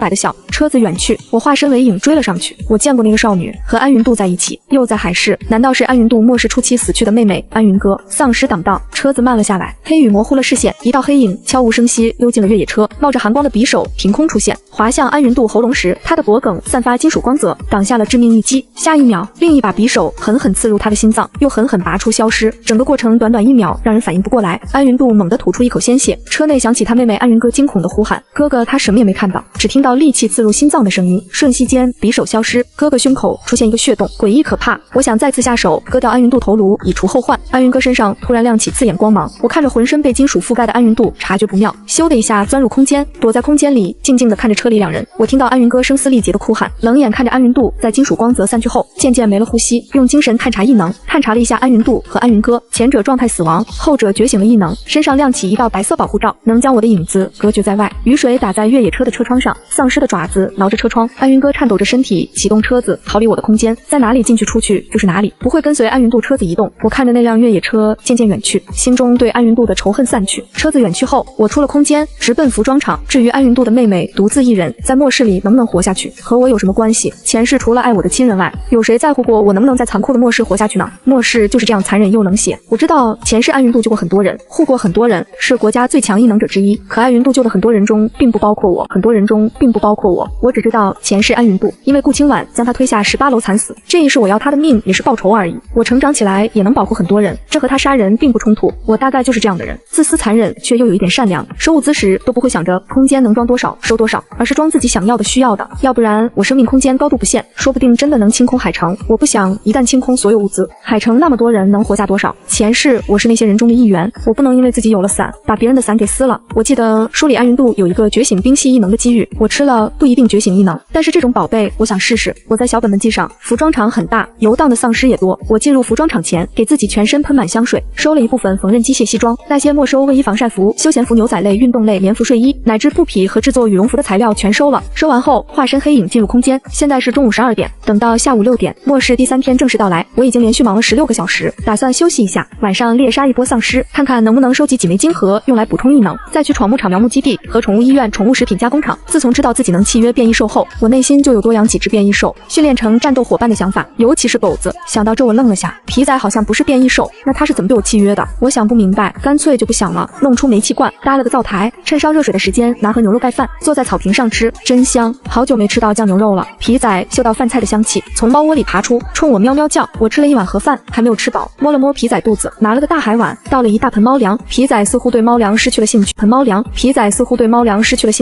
S1: 车子远去，我化身为影追了上去。我见过那个少女，和安云渡在一起，又在海市，难道是安云渡末世初期死去的妹妹安云哥？丧尸挡道，车子慢了下来，黑雨模糊了视线，一道黑影悄无声息溜进了越野车，冒着寒光的匕首凭空出现，划向安云渡喉咙时，他的脖颈散发金属光泽，挡下了致命一击。下一秒，另一把匕首狠狠刺入他的心脏，又狠狠拔出消失，整个过程短短1秒，让人反应不过来。安云渡猛地吐出一口鲜血，车内响起他妹妹安云哥惊恐的呼喊，哥哥，他什么也没看到，只听到利器刺入心脏的声音，瞬息间匕首消失，哥哥胸口出现一个血洞，诡异可怕。我想再次下手割掉安云渡头颅，以除后患。安云哥身上突然亮起刺眼光芒，我看着浑身被金属覆盖的安云渡，察觉不妙，咻的一下钻入空间，躲在空间里静静地看着车里2人。我听到安云哥声嘶力竭的哭喊，冷眼看着安云渡在金属光泽散去后渐渐没了呼吸，用精神探查异能，探查了一下安云渡和安云哥，前者状态死亡，后者觉醒了异能，身上亮起一道白色保护罩，能将我的影子隔绝在外。雨水打在越野车的车窗上，丧尸的爪子挠着车窗，安云哥颤抖着身体启动车子逃离我的空间，在哪里进去出去就是哪里，不会跟随安云渡车子移动。我看着那辆越野车渐渐远去，心中对安云渡的仇恨散去。车子远去后，我出了空间，直奔服装厂。至于安云渡的妹妹独自一人在末世里能不能活下去，和我有什么关系？前世除了爱我的亲人外，有谁在乎过我能不能在残酷的末世活下去呢？末世就是这样残忍又冷血。我知道前世安云渡救过很多人，护过很多人，是国家最强异能者之一，可安云渡救的很多人中并不包括我，我只知道前世安云渡因为顾清婉将他推下18楼惨死，这一世我要他的命也是报仇而已。我成长起来也能保护很多人，这和他杀人并不冲突。我大概就是这样的人，自私残忍却又有一点善良，收物资时都不会想着空间能装多少收多少，而是装自己想要的需要的，要不然我生命空间高度不限，说不定真的能清空海城。我不想一旦清空所有物资，海城那么多人能活下多少？前世我是那些人中的一员，我不能因为自己有了伞把别人的伞给撕了。我记得书里安云渡有一个觉醒冰系异能的机遇，我吃了不一定觉醒异能，但是这种宝贝我想试试。我在小本本记上，服装厂很大，游荡的丧尸也多。我进入服装厂前，给自己全身喷满香水，收了一部分缝纫机械西装，那些没收卫衣、防晒服、休闲服、牛仔类、运动类、棉服、睡衣，乃至布匹和制作羽绒服的材料全收了。收完后，化身黑影进入空间。现在是中午12点，等到下午6点，末世第3天正式到来。我已经连续忙了16个小时，打算休息一下，晚上猎杀一波丧尸，看看能不能收集几枚金盒用来补充异能，再去闯牧场苗木基地和宠物医院、宠物食品加工厂。自从知道自己能契约变异兽后，我内心就有多养几只变异兽，训练成战斗伙伴的想法，尤其是狗子。想到这我愣了下，皮仔好像不是变异兽，那他是怎么被我契约的？我想不明白，干脆就不想了，弄出煤气罐，搭了个灶台，趁烧热水的时间拿盒牛肉盖饭，坐在草坪上吃，真香！好久没吃到酱牛肉了。皮仔嗅到饭菜的香气，从猫窝里爬出，冲我喵喵叫。我吃了一碗盒饭，还没有吃饱，摸了摸皮仔肚子，拿了个大海碗，倒了一大盆猫粮。皮仔似乎对猫粮失去了兴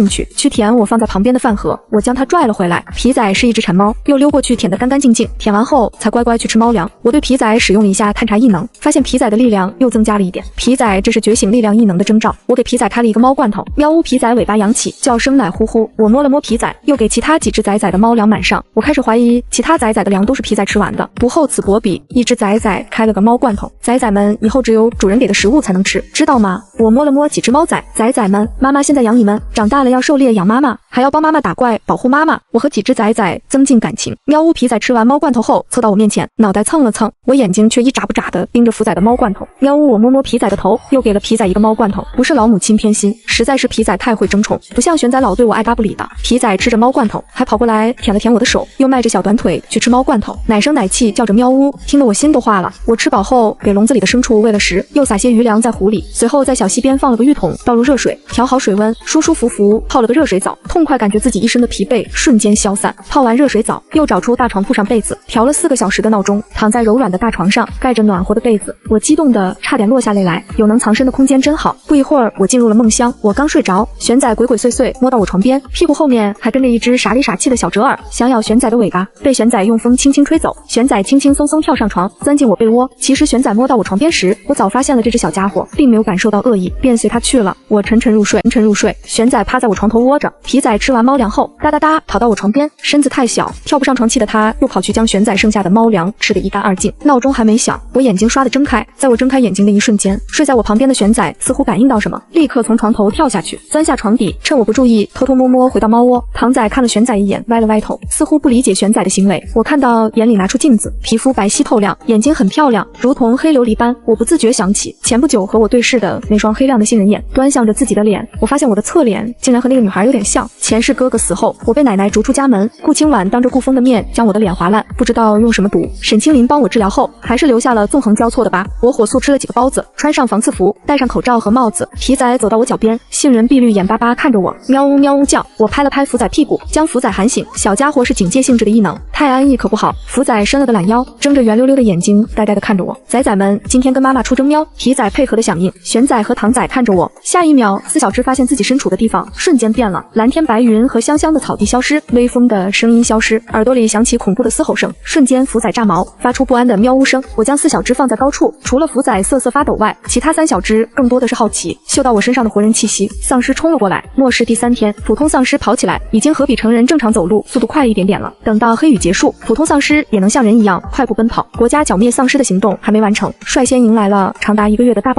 S1: 趣，去舔我放在旁边的饭盒，我将它拽了回来。皮仔是一只馋猫，又溜过去舔得干干净净，舔完后才乖乖去吃猫粮。我对皮仔使用了一下探查异能，发现皮仔的力量又增加了一点。皮仔这是觉醒力量异能的征兆。我给皮仔开了一个猫罐头，喵呜，皮仔尾巴扬起，叫声奶乎乎。我摸了摸皮仔，又给其他几只仔仔的猫粮满上。我开始怀疑其他仔仔的粮都是皮仔吃完的。不厚此薄彼，一只仔仔开了个猫罐头，仔仔们以后只有主人给的食物才能吃，知道吗？我摸了摸几只猫仔，仔仔们，妈妈现在养你们，长大了要狩猎养妈妈，还要帮妈妈打怪保护妈妈。我和几只仔仔增进感情。喵呜，皮仔吃完猫罐头后凑到我面前，脑袋蹭了蹭，我眼睛却一眨不眨的盯着福仔的猫罐头。喵呜，我摸摸皮仔的头，又给给了皮仔一个猫罐头，不是老母亲偏心，实在是皮仔太会争宠，不像玄仔老对我爱搭不理的。皮仔吃着猫罐头，还跑过来舔了舔我的手，又迈着小短腿去吃猫罐头，奶声奶气叫着喵呜，听得我心都化了。我吃饱后，给笼子里的牲畜喂了食，又撒些鱼粮在壶里，随后在小溪边放了个浴桶，倒入热水，调好水温，舒舒服服泡了个热水澡，痛快感觉自己一身的疲惫瞬间消散。泡完热水澡，又找出大床铺上被子，调了4个小时的闹钟，躺在柔软的大床上，盖着暖和的被子，我激动的差点落下泪来。有能藏身的空间真好。不一会儿，我进入了梦乡。我刚睡着，玄仔鬼鬼祟祟摸到我床边，屁股后面还跟着一只傻里傻气的小折耳，想咬玄仔的尾巴，被玄仔用风轻轻吹走。玄仔轻轻松松跳上床，钻进我被窝。其实玄仔摸到我床边时，我早发现了这只小家伙，并没有感受到恶意，便随他去了。我沉沉入睡，玄仔趴在我床头窝着。皮仔吃完猫粮后，哒哒哒跑到我床边，身子太小，跳不上床，气的他又跑去将玄仔剩下的猫粮吃得一干二净。闹钟还没响，我眼睛唰地睁开，在我睁开眼睛的一瞬间，睡在我旁边的玄仔似乎感应到什么，立刻从床头跳下去，钻下床底，趁我不注意，偷偷摸摸回到猫窝。唐仔看了玄仔一眼，歪了歪头，似乎不理解玄仔的行为。我看到眼里拿出镜子，皮肤白皙透亮，眼睛很漂亮，如同黑琉璃般。我不自觉想起前不久和我对视的那双黑亮的杏仁眼，端向着自己的脸。我发现我的侧脸竟然和那个女孩有点像。前世哥哥死后，我被奶奶逐出家门，顾清婉当着顾风的面将我的脸划烂，不知道用什么毒。沈清林帮我治疗后，还是留下了纵横交错的疤。我火速吃了几个包子，穿上防刺服，戴上口罩和帽子。皮仔走到我脚边，杏仁碧绿眼巴巴看着我，喵呜喵呜叫。我拍了拍福仔屁股，将福仔喊醒。小家伙是警戒性质的异能，太安逸可不好。福仔伸了个懒腰，睁着圆溜溜的眼睛，呆呆地看着我。仔仔们，今天跟妈妈出征喵！皮仔配合的响应。玄仔和唐仔看着我，下一秒，4小只发现自己身处的地方瞬间变了，蓝天白云和香香的草地消失，微风的声音消失，耳朵里响起恐怖的嘶吼声。瞬间，福仔炸毛，发出不安的喵呜声。我将4小只放在高处，除了福仔瑟瑟发抖外，其他3小只更多的是好奇，嗅到我身上的活人气息。丧尸冲了过来。末世第3天，普通丧尸跑起来已经可比成人正常走路速度快一点点了。等到黑雨结束，普通丧尸也能像人一样快步奔跑。国家剿灭丧尸的行动还没完成，率先迎来了长达1个月的大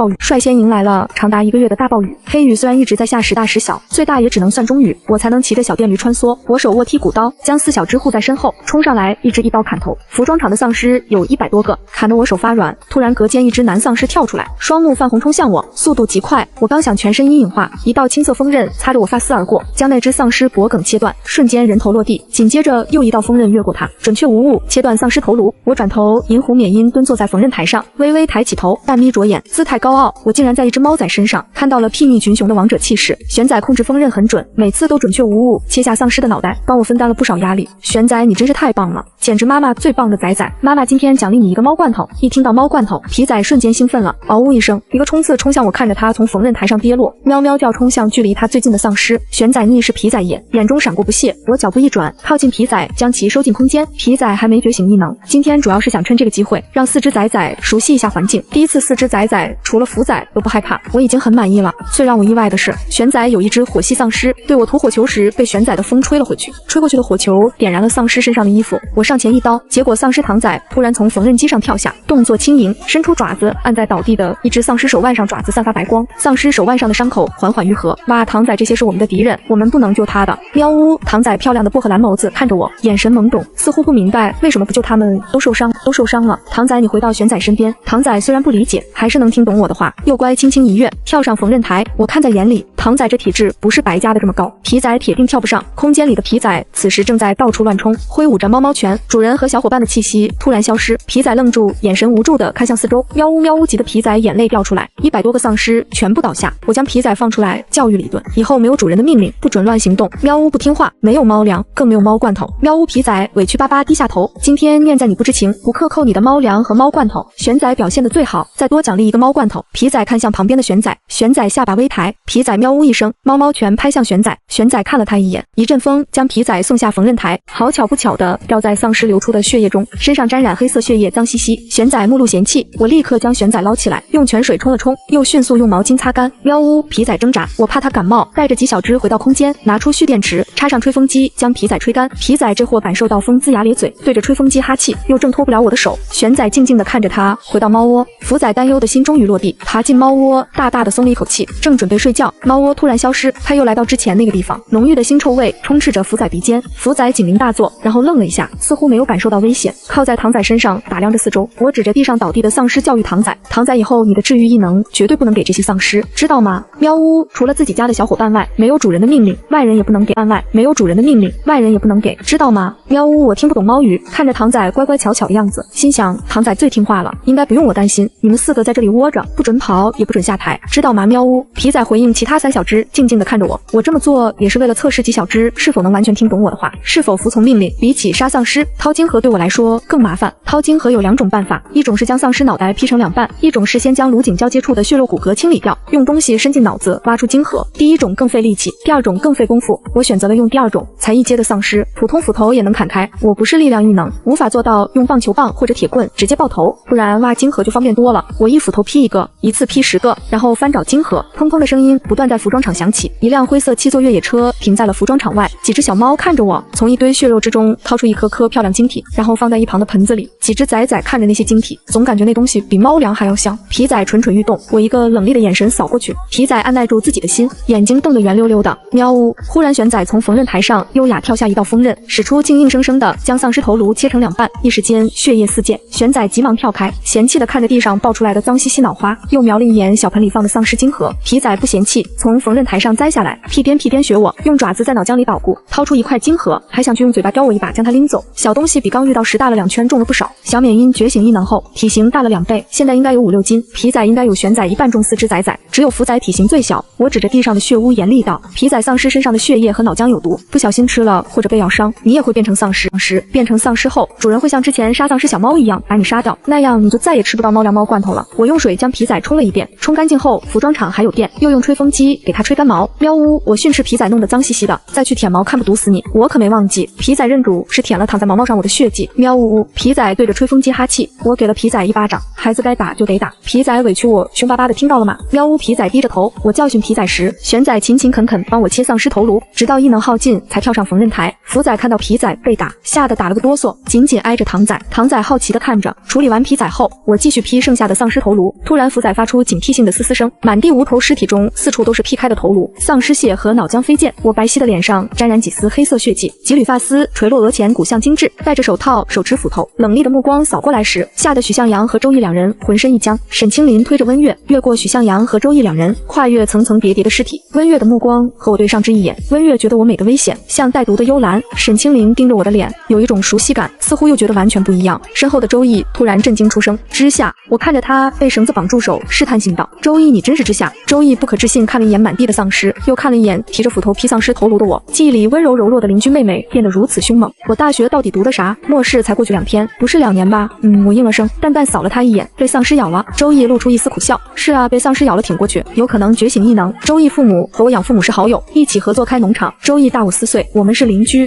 S1: 暴雨。黑雨虽然一直在下，时大时小，最大也只能算中雨。我才能骑着小电驴穿梭，我手握剔骨刀，将4小只护在身后，冲上来一只一刀砍头。服装厂的丧尸有100多个，砍得我手发软。突然隔间一只男丧尸跳出来，双目泛红冲向我，速度极快。我刚想全身阴影化，一道青色锋刃擦着我发丝而过，将那只丧尸脖梗切断，瞬间人头落地。紧接着又一道锋刃越过他，准确无误，切断丧尸头颅。我转头银狐缅因蹲坐在缝纫台上，微微抬起头，半眯着眼，姿态高傲。我竟然在一只猫仔身上看到了睥睨群雄的王者气势。玄仔控制锋刃很准，每次都准确无误切下丧尸的脑袋，帮我分担了不少压力。玄仔你真是太棒了，简直妈妈最棒的仔仔。妈妈今天奖励你一个猫罐头。一听到猫罐头，皮仔瞬间兴奋了，嗷呜一声，一个冲刺冲向我，看着他从缝纫台上跌落，喵喵叫冲向距离他最近的丧尸。玄仔逆视皮仔眼中闪过不屑，我脚步一转，靠近皮仔，将其收进空间。皮仔还没觉醒异能，今天主要是想趁这个机会让4只仔仔熟悉一下环境。第一次4只仔仔除了福仔都不害怕，我已经很满意了。最让我意外的是，玄仔有一只火系丧尸，对我吐火球时被玄仔的风吹了回去，吹过去的火球点燃了丧尸身上的衣服。我上前一刀，结果丧尸唐仔突然从缝纫机上跳下，动作轻盈，伸出爪子按在倒地的一只丧尸手腕上，爪子散发白光，丧尸手腕上的伤口缓缓愈合。哇，唐仔这些是我们的敌人，我们不能救他的。喵呜！唐仔漂亮的薄荷蓝眸子看着我，眼神懵懂，似乎不明白为什么不救他们都受伤了。唐仔你回到玄仔身边。唐仔虽然不理解，还是能听懂我的话，又乖轻轻一跃，跳上缝纫台。我看在眼里，唐仔这体质不是白家的这么高，皮仔铁定跳不上。空间里的皮仔此时正在到处乱冲，挥舞着猫猫拳。主人和小伙伴的气息突然消失，皮仔愣住，眼神无助地看向四周。喵呜喵呜，急的皮仔眼泪掉出来，100多个丧尸全部倒下。我将皮仔放出来教育了一顿，以后没有主人的命令不准乱行动。喵呜不听话，没有猫粮，更没有猫罐头。喵呜皮仔委屈巴巴低下头，今天念在你不知情，不克扣你的猫粮和猫罐头。玄仔表现得最好，再多奖励一个猫罐头。皮仔看向旁边的玄仔，玄仔下巴微抬，皮仔喵呜一声，猫猫拳拍向玄仔。玄仔看了他一眼，一阵风将皮仔送下缝纫台，好巧不巧的掉在丧尸流出的血液中，身上沾染黑色血液，脏兮兮。玄仔目露嫌弃，我立刻将玄仔捞起来，用泉水冲了冲，又迅速用毛巾擦干。喵呜，皮仔挣扎，我怕他感冒，带着几小只回到空间，拿出蓄电池，插上吹风机，将皮仔吹干。皮仔这货感受到风滋龇牙咧嘴，对着吹风机哈气，又挣脱不了我的手。玄仔静静地看着他回到猫窝，福仔担忧的心终于落地，爬进猫窝，大大的松了一口气，正准备睡觉，猫窝突然消失，他又来到之前那个地方，浓郁的腥臭味充斥着福仔鼻尖。福仔警铃大作，然后愣了一下，似乎没有感受到危险，靠在唐仔身上打量着四周。我指着地上倒地的丧尸教育唐仔：唐仔，以后你的治愈异能绝对不能给这些丧尸，知道吗？喵呜，除了自己家的小伙伴外，没有主人的命令，外人也不能给。外没有主人的命令，外人也不能给，知道吗？喵呜，我听不懂猫语，看着唐仔乖乖巧巧的样子，心想唐仔最听话了，应该不用我担心。你们4个在这里窝着，不准跑，也不准下台，知道吗？喵呜。皮仔回应其他3小只，静静地看着我。我这么做也是为了测试几小只是否能完全听懂我的话，是否服从命令。比起杀丧尸，掏金河对我来说更麻烦。掏金河有2种办法，一种是将丧尸脑袋劈成2半，一种是先将颅颈交接处的血肉骨骼清理掉，用东西伸进脑子挖出金河。第一种更费力气，第二种更费功夫。我选择了用第二种，才1阶的丧尸，普通斧头也能砍开。我不是力量异能，无法做到用棒球棒或者铁棍直接爆头，不然挖金河就方便多了。我一斧头劈1个，一次劈10个，然后翻找金河。砰砰的声音不断在服装厂响起，一辆灰色7座越野车停在了服装厂外。几只小猫看着我，从一堆血肉之中掏出一颗颗漂亮晶体，然后放在一旁的盆子里。几只崽崽看着那些晶体，总感觉那东西比猫粮还要香。皮仔蠢蠢欲动，我一个冷厉的眼神扫过去，皮仔按耐住自己的心，眼睛瞪得圆溜溜的。喵呜！忽然玄仔从缝纫台上优雅跳下一道锋刃，使出劲硬生生的将丧尸头颅切成2半，一时间血液四溅。玄仔急忙跳开，嫌弃的看着地上爆出来的脏兮兮脑花，又瞄了一眼小盆里放的丧尸金河。皮仔不嫌弃，从缝纫台上摘下来，屁颠屁颠学我，用爪子在脑浆里捣鼓，掏出一块金河，还想去用嘴巴叼我一把将它拎走。小东西比刚遇到时大了2圈，重了不少。小缅因觉醒异能后，体型大了2倍，现在应该有5、6斤。皮仔应该有玄仔1半重4只崽崽，只有福仔体型最小。我指着地上的血污严厉道：皮仔丧尸身上的血液和脑浆有毒，不小心吃了或者被咬伤，你也会变成丧尸。变成丧尸后，主人会像之前杀丧尸小猫一样把你杀掉，那样你就再也吃不到猫粮猫罐头了。我用水将皮仔冲了一遍，冲干净后，服装厂还有电，又用吹风机给它吹干毛。喵呜！我训斥皮仔弄得脏兮兮的，再去舔毛看不毒死你。我可没忘记，皮仔认主是舔了躺在毛毛上我的血迹。喵呜！皮仔对着吹风机哈气，我给了皮仔1巴掌，孩子该打就得打。皮仔委屈我凶巴巴的，听到了吗？喵呜！皮仔低着头，我教训皮仔时，玄仔勤勤恳恳帮我切丧尸头颅，直到异能耗尽才跳上缝纫台。福仔看到皮仔被打，吓得打了个哆嗦，紧紧挨着唐仔。唐仔好奇地看着。处理完皮仔后，我继续劈剩下的丧尸头颅。突然，福仔发出警惕性的嘶嘶声，满地无头尸体中四处都是劈开的头颅，丧尸血和脑浆飞溅。我白皙的脸上沾染几丝黑色血迹，几缕发丝垂落额前，骨相精致，戴着手套，手持斧头，冷厉的目光扫过来时，吓得许向阳和周易2人浑身一僵。沈清林推着温月越过许向阳和周易2人，跨越层层叠叠的尸体。温月的目光和我对上之一眼，温月觉得我美得危险，像带毒的幽兰。沈清林盯着我的脸，有一种熟悉感，似乎又觉得完全不一样。身后的周易突然震惊出声：知夏！我看着他被绳子绑住手，试探性道：周易，你真是知夏？周易不可置信看了一眼满地的丧尸，又看了一眼提着斧头劈丧尸头颅的我，记忆里温柔柔弱的邻居妹妹变得如此凶猛。我大学到底读的啥？末世才过去2天，不是2年吧？我应了声，淡淡扫了他一眼，被丧尸咬了。周易露出一丝苦笑：是啊，被丧尸咬了挺过去，有可能觉醒异能。周易父母和我养父母是好友，一起合作开农场。周易大我4岁，我们是邻居。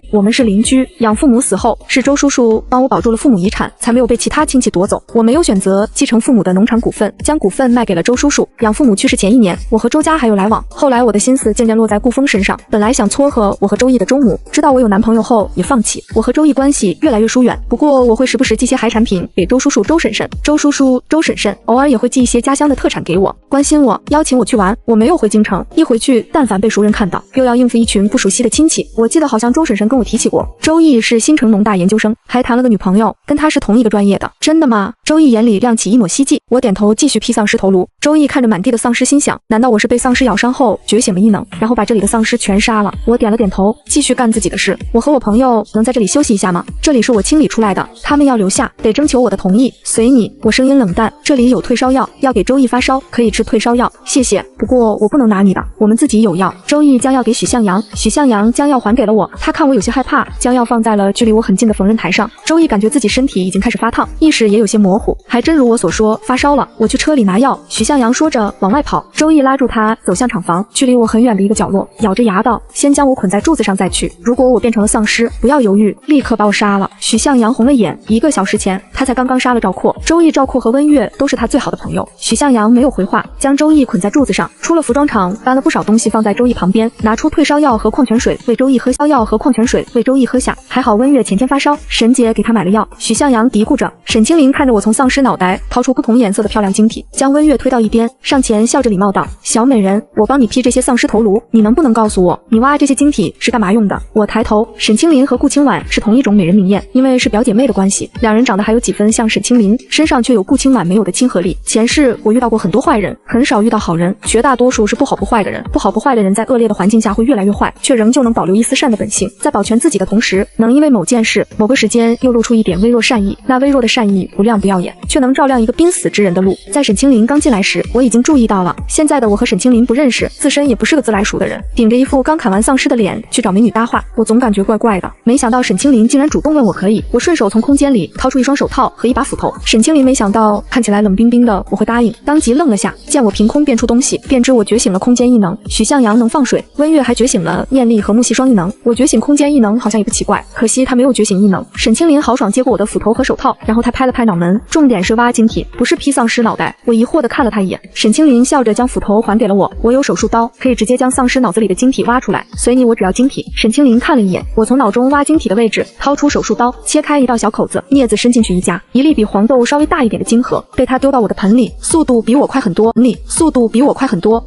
S1: 养父母死后，是周叔叔帮我保住了父母遗产，才没有被其他亲戚夺走。我没有选择继承父母的农场股份，将股份卖给了周叔叔。养父母去世前1年，我和周家还有来往。后来我的心思渐渐落在顾风身上，本来想撮合我和周易的周母，知道我有男朋友后也放弃。我和周易关系越来越疏远，不过我会时不时寄些海产品给周叔叔、周婶婶。周叔叔、周婶婶偶尔也会寄一些家乡的特产给我，关心我，邀请我去玩。我没有回京城，一回去但凡被熟人看到，又要应付一群不熟悉的亲戚。我记得好像周婶婶跟我提起过，周易是新城农大研究生，还谈了个女朋友，跟他是同一个专业的。真的吗？周易眼里亮起一抹希冀。我点头继续劈丧尸头颅。周易看着满地的丧尸，心想：难道我是被丧尸咬伤后觉醒了异能，然后把这里的丧尸全杀了？我点了点头，继续干自己的事。我和我朋友能在这里休息一下吗？这里是我清理出来的，他们要留下得征求我的同意。随你。我声音冷淡。这里有退烧药，要给周易发烧，可以吃退烧药，谢谢。不过我不能拿你的，我们自己有药。周易将药给许向阳，许向阳将药还给了我。他看我有些害怕，将药放在了距离我很近的缝纫台上。周易感觉自己身体已经开始发烫，意识也有些模糊，还真如我所说发烧了。我去车里拿药。许向阳说着往外跑，周易拉住他走向厂房，距离我很远的一个角落，咬着牙道：先将我捆在柱子上再去，如果我变成了丧尸，不要犹豫，立刻把我杀了。许向阳红了眼，1个小时前他才刚刚杀了赵括。周易、赵括和温月都是他最好的朋友。许向阳没有回话，将周易捆在柱子上，出了服装厂，搬了不少东西放在周易旁边，拿出退烧药和矿泉水喂周易喝下。还好温月前天发烧，沈姐给他买了药。许向阳嘀咕着。沈清林看着我从丧尸脑袋掏出不同颜色的漂亮晶体，将温月推到一边，上前笑着礼貌道：“小美人，我帮你劈这些丧尸头颅，你能不能告诉我，你挖这些晶体是干嘛用的？”我抬头，沈清林和顾清婉是同一种美人明艳，因为是表姐妹的关系，两人长得还有几分像沈清林，身上却有顾清婉没有的亲和力。前世我遇到过很多坏人，很少遇到好人，绝大多数是不好不坏的人。不好不坏的人在恶劣的环境下会越来越坏，却仍旧能保留一丝善的本性，在保全自己的同时，能因为某件事、某个时间又露出一点微弱善意。那微弱的善意不亮不耀眼，却能照亮一个濒死之人的路。在沈清林刚进来时，我已经注意到了，现在的我和沈清林不认识，自身也不是个自来熟的人，顶着一副刚砍完丧尸的脸去找美女搭话，我总感觉怪怪的。没想到沈清林竟然主动问我可以，我顺手从空间里掏出一双手套和一把斧头。沈清林没想到看起来冷冰冰的我会答应，当即愣了下，见我凭空变出东西，便知我觉醒了空间异能。许向阳能放水，温月还觉醒了念力和木系双异能，我觉醒空间异能好像也不奇怪，可惜他没有觉醒异能。沈清林豪爽接过我的斧头和手套，然后他拍了拍脑门，重点是挖晶体，不是劈丧尸脑袋。我疑惑地看了他一眼，沈清林笑着将斧头还给了我，我有手术刀，可以直接将丧尸脑子里的晶体挖出来，随你，我只要晶体。沈清林看了一眼，我从脑中挖晶体的位置掏出手术刀，切开一道小口子，镊子伸进去一夹，一粒比黄豆稍微大一点的晶核被他丢到我的盆里，速度比我快很多。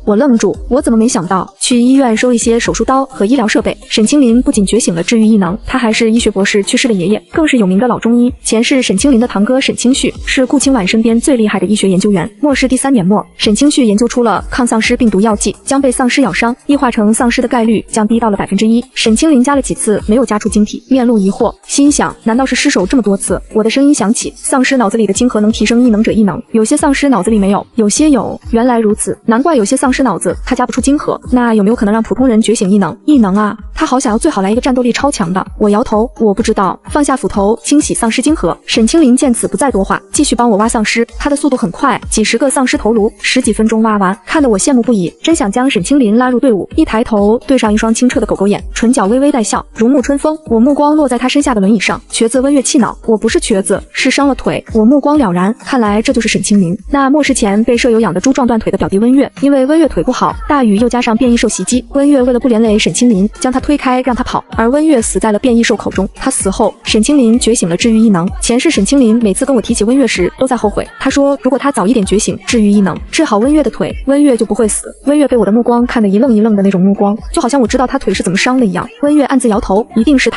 S1: 我愣住，我怎么没想到去医院收一些手术刀和医疗设备？沈清林不仅觉醒了治愈异能，他还是医学博士去世的爷爷，更是有名的老中医。前世沈清林的堂哥沈清旭是顾清婉身边最厉害的医学研究员。末世第3年末，沈清旭研究出了抗丧尸病毒药剂，将被丧尸咬伤异化成丧尸的概率降低到了1%。沈清林加了几次没有加出晶体，面露疑惑，心想难道是失手这么多次？我的声音响起，丧尸脑子里的晶核能提升异能者异能，有些丧尸脑子里没有，有些有。原来如此，难怪有些丧尸脑子他加不出晶核。那有没有可能让普通人觉醒异能？异能啊，他好想要，最好来一个战斗力超强的。我摇头，我不知道。放下斧头，清洗丧尸晶核。沈清林见此不再多话，继续帮我挖丧尸。他的速度很快，几十个丧尸头颅，10几分钟挖完，看得我羡慕不已，真想将沈清林拉入队伍。一抬头，对上一双清澈的狗狗眼，唇角微微带笑，如沐春风。我目光落在他身下的轮椅上，瘸子温月气恼，我不是瘸子，是伤了腿。我目光了然，看来这就是沈清林，那末世前被舍友养的猪撞断腿的表弟温月。因为温月腿不好，大雨又加上变异兽袭击，温月为了不连累沈清林，将他推开让他跑，而温月死在了变异兽口中。他死后，沈清林觉醒了治愈异能。前世沈清林每次跟我提起温月时都在后悔，他说如果他早一点觉醒治愈异能，治好温月的腿，温月就不会死。温月被我的目光看得一愣一愣的那种目光，就好像我知道他腿是怎么伤的一样。温月暗自摇头，一定是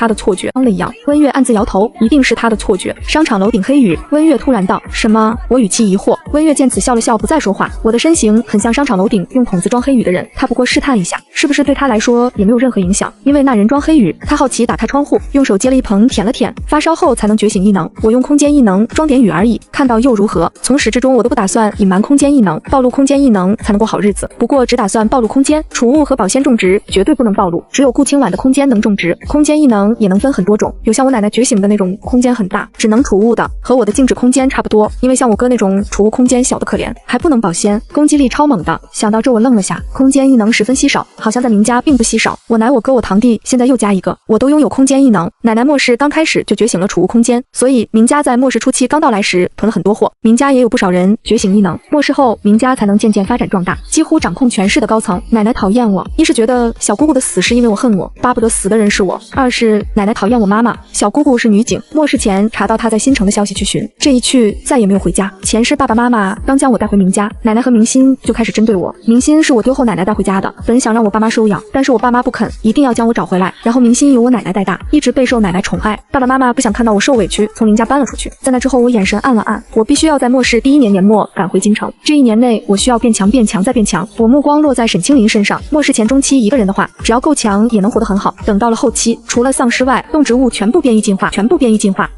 S1: 他的错觉。商场楼顶黑雨，温月突然道：“什么？”我语气疑惑。温月见此笑了笑，不再说话。我的身形很像商场楼顶用桶子装黑雨的人，他不过试探一下，是不是对他来说也没有任何影响？因为那人装黑雨，他好奇打开窗户，用手接了一盆舔了舔，发烧后才能觉醒异能。我用空间异能装点雨而已，看到又如何？从始至终我都不打算隐瞒空间异能，暴露空间异能才能过好日子。不过只打算暴露空间，储物和保鲜种植绝对不能暴露。只有顾清婉的空间能种植，空间异能也能分很多种，有像我奶奶觉醒的那种空间很大，只能储物的，和我的静止空间差不多。因为像我哥那种储物空间小的可怜，还不能保鲜，攻击力超猛的。想到这我愣了下，空间异能十分稀少，好像在明家并不稀少。我奶、我哥、我堂弟现在又加一个，我都拥有空间异能。奶奶末世刚开始就觉醒了储物空间，所以明家在末世初期刚到来时囤了很多货。明家也有不少人觉醒异能，末世后明家才能渐渐发展壮大，几乎掌控全市的高层。奶奶讨厌我，一是觉得小姑姑的死是因为我恨我，巴不得死的人是我；二是奶奶讨厌我妈妈，小姑姑是女警，末世前查到她在新城的消息去寻，这一去再也没有回家。前世爸爸妈妈刚将我带回明家，奶奶和明心就开始针对我。明心是我丢后奶奶带回家的，本想让我爸妈收养，但是我爸妈不肯，一定要将我找回来。然后明心由我奶奶带大，一直备受奶奶宠爱，爸爸妈妈不想看到我受委屈，从明家搬了出去。在那之后我眼神暗了暗，我必须要在末世第1年年末赶回京城，这1年内我需要变强变强再变强。我目光落在沈清林身上，末世前中期一个人的话，只要够强也能活得很好，等到了后期，除了丧尸外，动植物全部变异进化，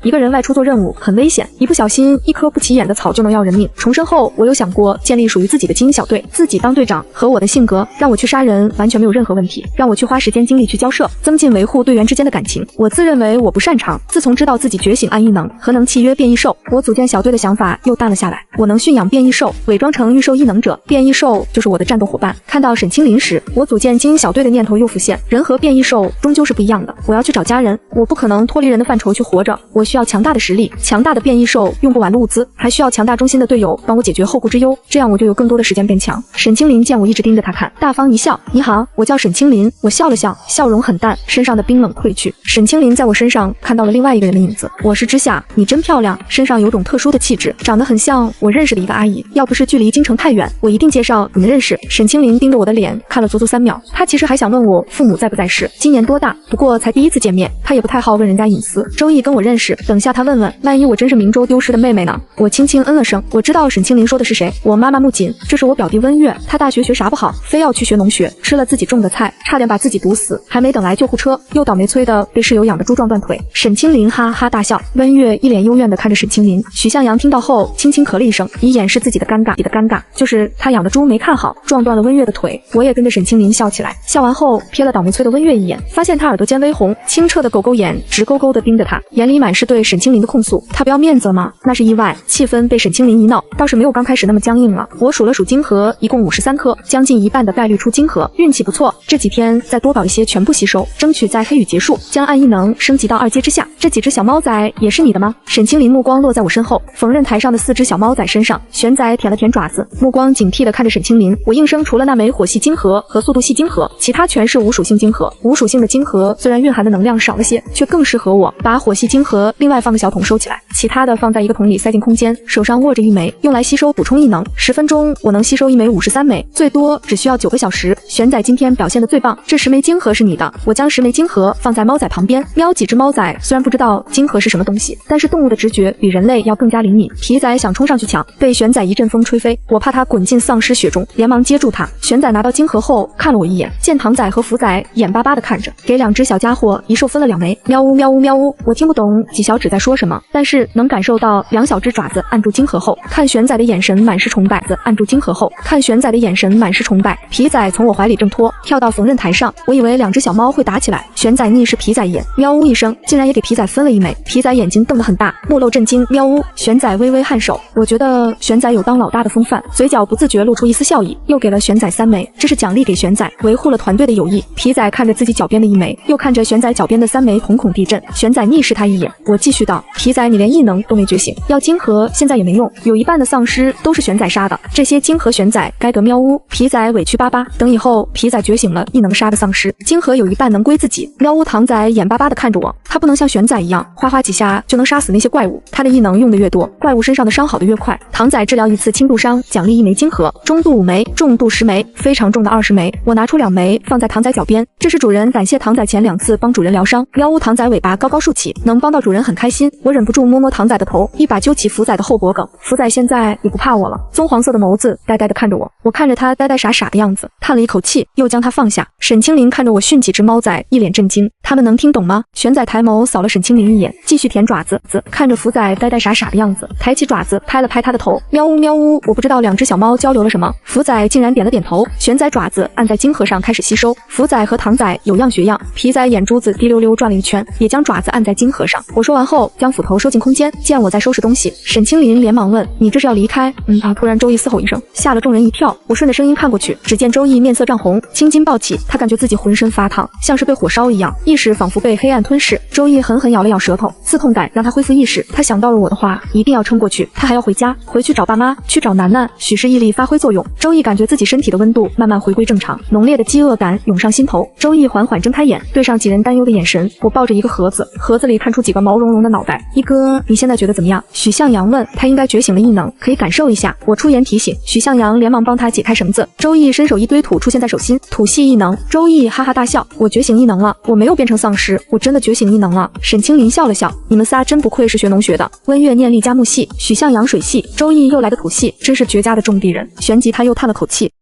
S1: 一个人外出做任务很危险，一不小心一颗不起眼的草就能要人命。重生后我有想过建立属于自己的精英小队，自己当队长，和我的性格让我去杀人完全没有任何问题，让我去花时间精力去交涉，增进维护队员之间的感情。我自认为我不擅长，自从知道自己觉醒暗异能和能契约变异兽，我组建小队的想法又淡了下来。我能驯养变异兽，伪装成御兽异能者，变异兽就是我的战斗伙伴。看到沈清林时，我组建精英小队的念头又浮现，人和变异兽终究是不一样的，我要去找家人，我不可能脱离人的范畴去活着，我需要强大的实力，强大的变异兽用不完的物资，还需要强大忠心的队友帮我解决后顾之忧，这样我就有更多的时间变强。沈清林见我一直盯着他看，大方一笑，你好，我叫沈清林。我笑了笑，笑容很淡，身上的冰冷褪去。沈清林灵在我身上看到了另外一个人的影子。我是知夏，你真漂亮，身上有种特殊的气质，长得很像我认识的一个阿姨。要不是距离京城太远，我一定介绍你们认识。沈清灵盯着我的脸看了足足3秒，她其实还想问我父母在不在世，今年多大，不过才第一次见面，她也不太好问人家隐私。周易跟我认识，等下她问问，万一我真是明州丢失的妹妹呢？我轻轻嗯了声，我知道沈清灵说的是谁，我妈妈木槿，这是我表弟温月，他大学学啥不好，非要去学农学，吃了自己种的菜，差点把自己毒死，还没等来救护车，又倒霉催的被室友养的猪撞断腿。沈清灵哈哈大笑，温月一脸幽怨的看着沈清灵。许向阳听到后轻轻咳了一声，以掩饰自己的尴尬。你的尴尬就是他养的猪没看好，撞断了温月的腿。我也跟着沈清灵笑起来，笑完后瞥了倒霉催的温月一眼，发现他耳朵尖微红，清澈的狗狗眼直勾勾的盯着他，眼里满是对沈清灵的控诉。他不要面子吗？那是意外，气氛被沈清灵一闹，倒是没有刚开始那么僵硬了。我数了数金核，一共53颗，将近一半的概率出金核，运气不错。这几天再多搞一些全部吸收，争取在黑雨结束将暗异能升级到2阶之下。这几只小猫仔也是你的吗？沈清灵目光落在我身后缝纫台上的4只小猫仔身上，玄仔舔了舔爪子，目光警惕地看着沈清灵。我应声除了那枚火系金核和速度系金核，其他全是无属性金核。无属性的金核虽然蕴含的能量少了些，却更适合我。把火系金核另外放个小桶收起来，其他的放在一个桶里塞进空间，手上握着一枚，用来吸收补充异能。10分钟我能吸收一枚53枚，最多只需要9个小时。玄仔今天表现的最棒，这10枚金核是你的。我将10枚金核放在猫仔旁边，瞄几只猫仔，虽然不知道金核是什么东西，但是动物的直觉比人类要更加灵敏。皮仔想冲上去抢，被玄仔一阵风吹飞，我怕他滚进丧尸血中，连忙接住他。玄仔拿到金核后看了我一眼，见唐仔和福仔眼巴巴的看着，给2只小家伙一兽分了2枚。喵呜喵呜喵呜，我听不懂几小指在说什么，但是能感受到2小只爪子按住金核后，看玄仔的眼神满是崇拜，按住金核后，看玄仔的眼神满是崇拜。皮仔从我怀里挣脱，跳到缝纫台上，我以为2只小猫会打起来，玄仔逆视皮仔一眼，喵呜一声，竟然也给皮仔分了1枚。皮仔眼睛瞪得很大，目露震惊，喵呜。玄仔微微颔首，我觉得玄仔有当老大的风范，嘴角不自觉露出一丝笑意，又给了玄仔3枚，这是奖励给玄仔，维护了团队的友谊。皮仔看着自己脚边的1枚，又看着玄仔脚边的3枚，瞳孔地震。玄仔逆视他一眼，我继续道，皮仔你连异能都没觉醒，要金核现在也没用，有一半的丧尸都是玄仔杀的，这些金核玄仔该得喵呜。皮仔委屈巴巴，等以后皮仔觉醒了异能杀的丧尸，金核有一半能归自己。喵呜。唐仔眼巴巴的看着我，他不能像玄仔一样哗哗几下就能杀死那些怪物，他的异能用的越多，怪物身上的伤好的越快。唐仔治疗1次轻度伤，奖励1枚金核，中度5枚，重度10枚，非常重的20枚。我拿出2枚放在唐仔脚边，这是主人感谢唐仔前2次帮主人疗伤。喵呜。唐仔尾巴高高竖起，能帮到主人很开心。我忍不住摸摸唐仔的头，一把揪起福仔的后脖梗。福仔现在也不怕我了，棕黄色的眸子呆呆地看着我，我看着他呆呆傻傻的样子，叹了一口气，又将他放下。沈清灵看着我训几只猫仔，一脸震惊，他们能听懂吗？玄仔抬眸扫了沈清灵一眼，继续舔爪子，看着福仔呆呆傻傻的样子，抬起爪子拍了拍他的头，喵呜喵呜。我不知道2只小猫交流了什么，福仔竟然点了点头。玄仔爪子按在金核上开始吸收，福仔和唐仔有样学样，皮仔眼珠子滴溜溜转了一圈，也将爪子按在金核上。我说完后将斧头收进空间，见我在收拾东西，沈清灵连忙问，你这是要离开？突然周易嘶吼一声，吓了众人一跳。我顺着声音看过去，只见周易面色涨红，青筋暴起，他感觉自己浑身发烫，像是被火烧一样，意识仿佛被黑暗吞噬。周易狠狠咬了咬舌头，刺痛感让他恢复意识。他想到了我的话，一定要撑过去，他还要回家，回去找爸妈，去找楠楠。许是毅力发挥作用，周易感觉自己身体的温度慢慢回归正常，浓烈的饥饿感涌上心头。周易缓缓睁开眼，对上几人担忧的眼神。我抱着一个盒子，盒子里看出几个毛茸茸的脑袋。一哥，你现在觉得怎么样？许向阳问。他应该觉醒了异能，可以感受一下。我出言提醒，许向阳连忙帮他解开绳子。周易伸手一堆土出现在手心，土系异能。周易哈哈大笑，我觉醒异能了，我没有变成丧尸，我真的觉醒异能了。沈清灵笑了笑，你们仨真不愧是学农学的。温月念力加木系，许向阳水系，周易又来个土系，真是绝佳的种地人。旋即他又叹了口气。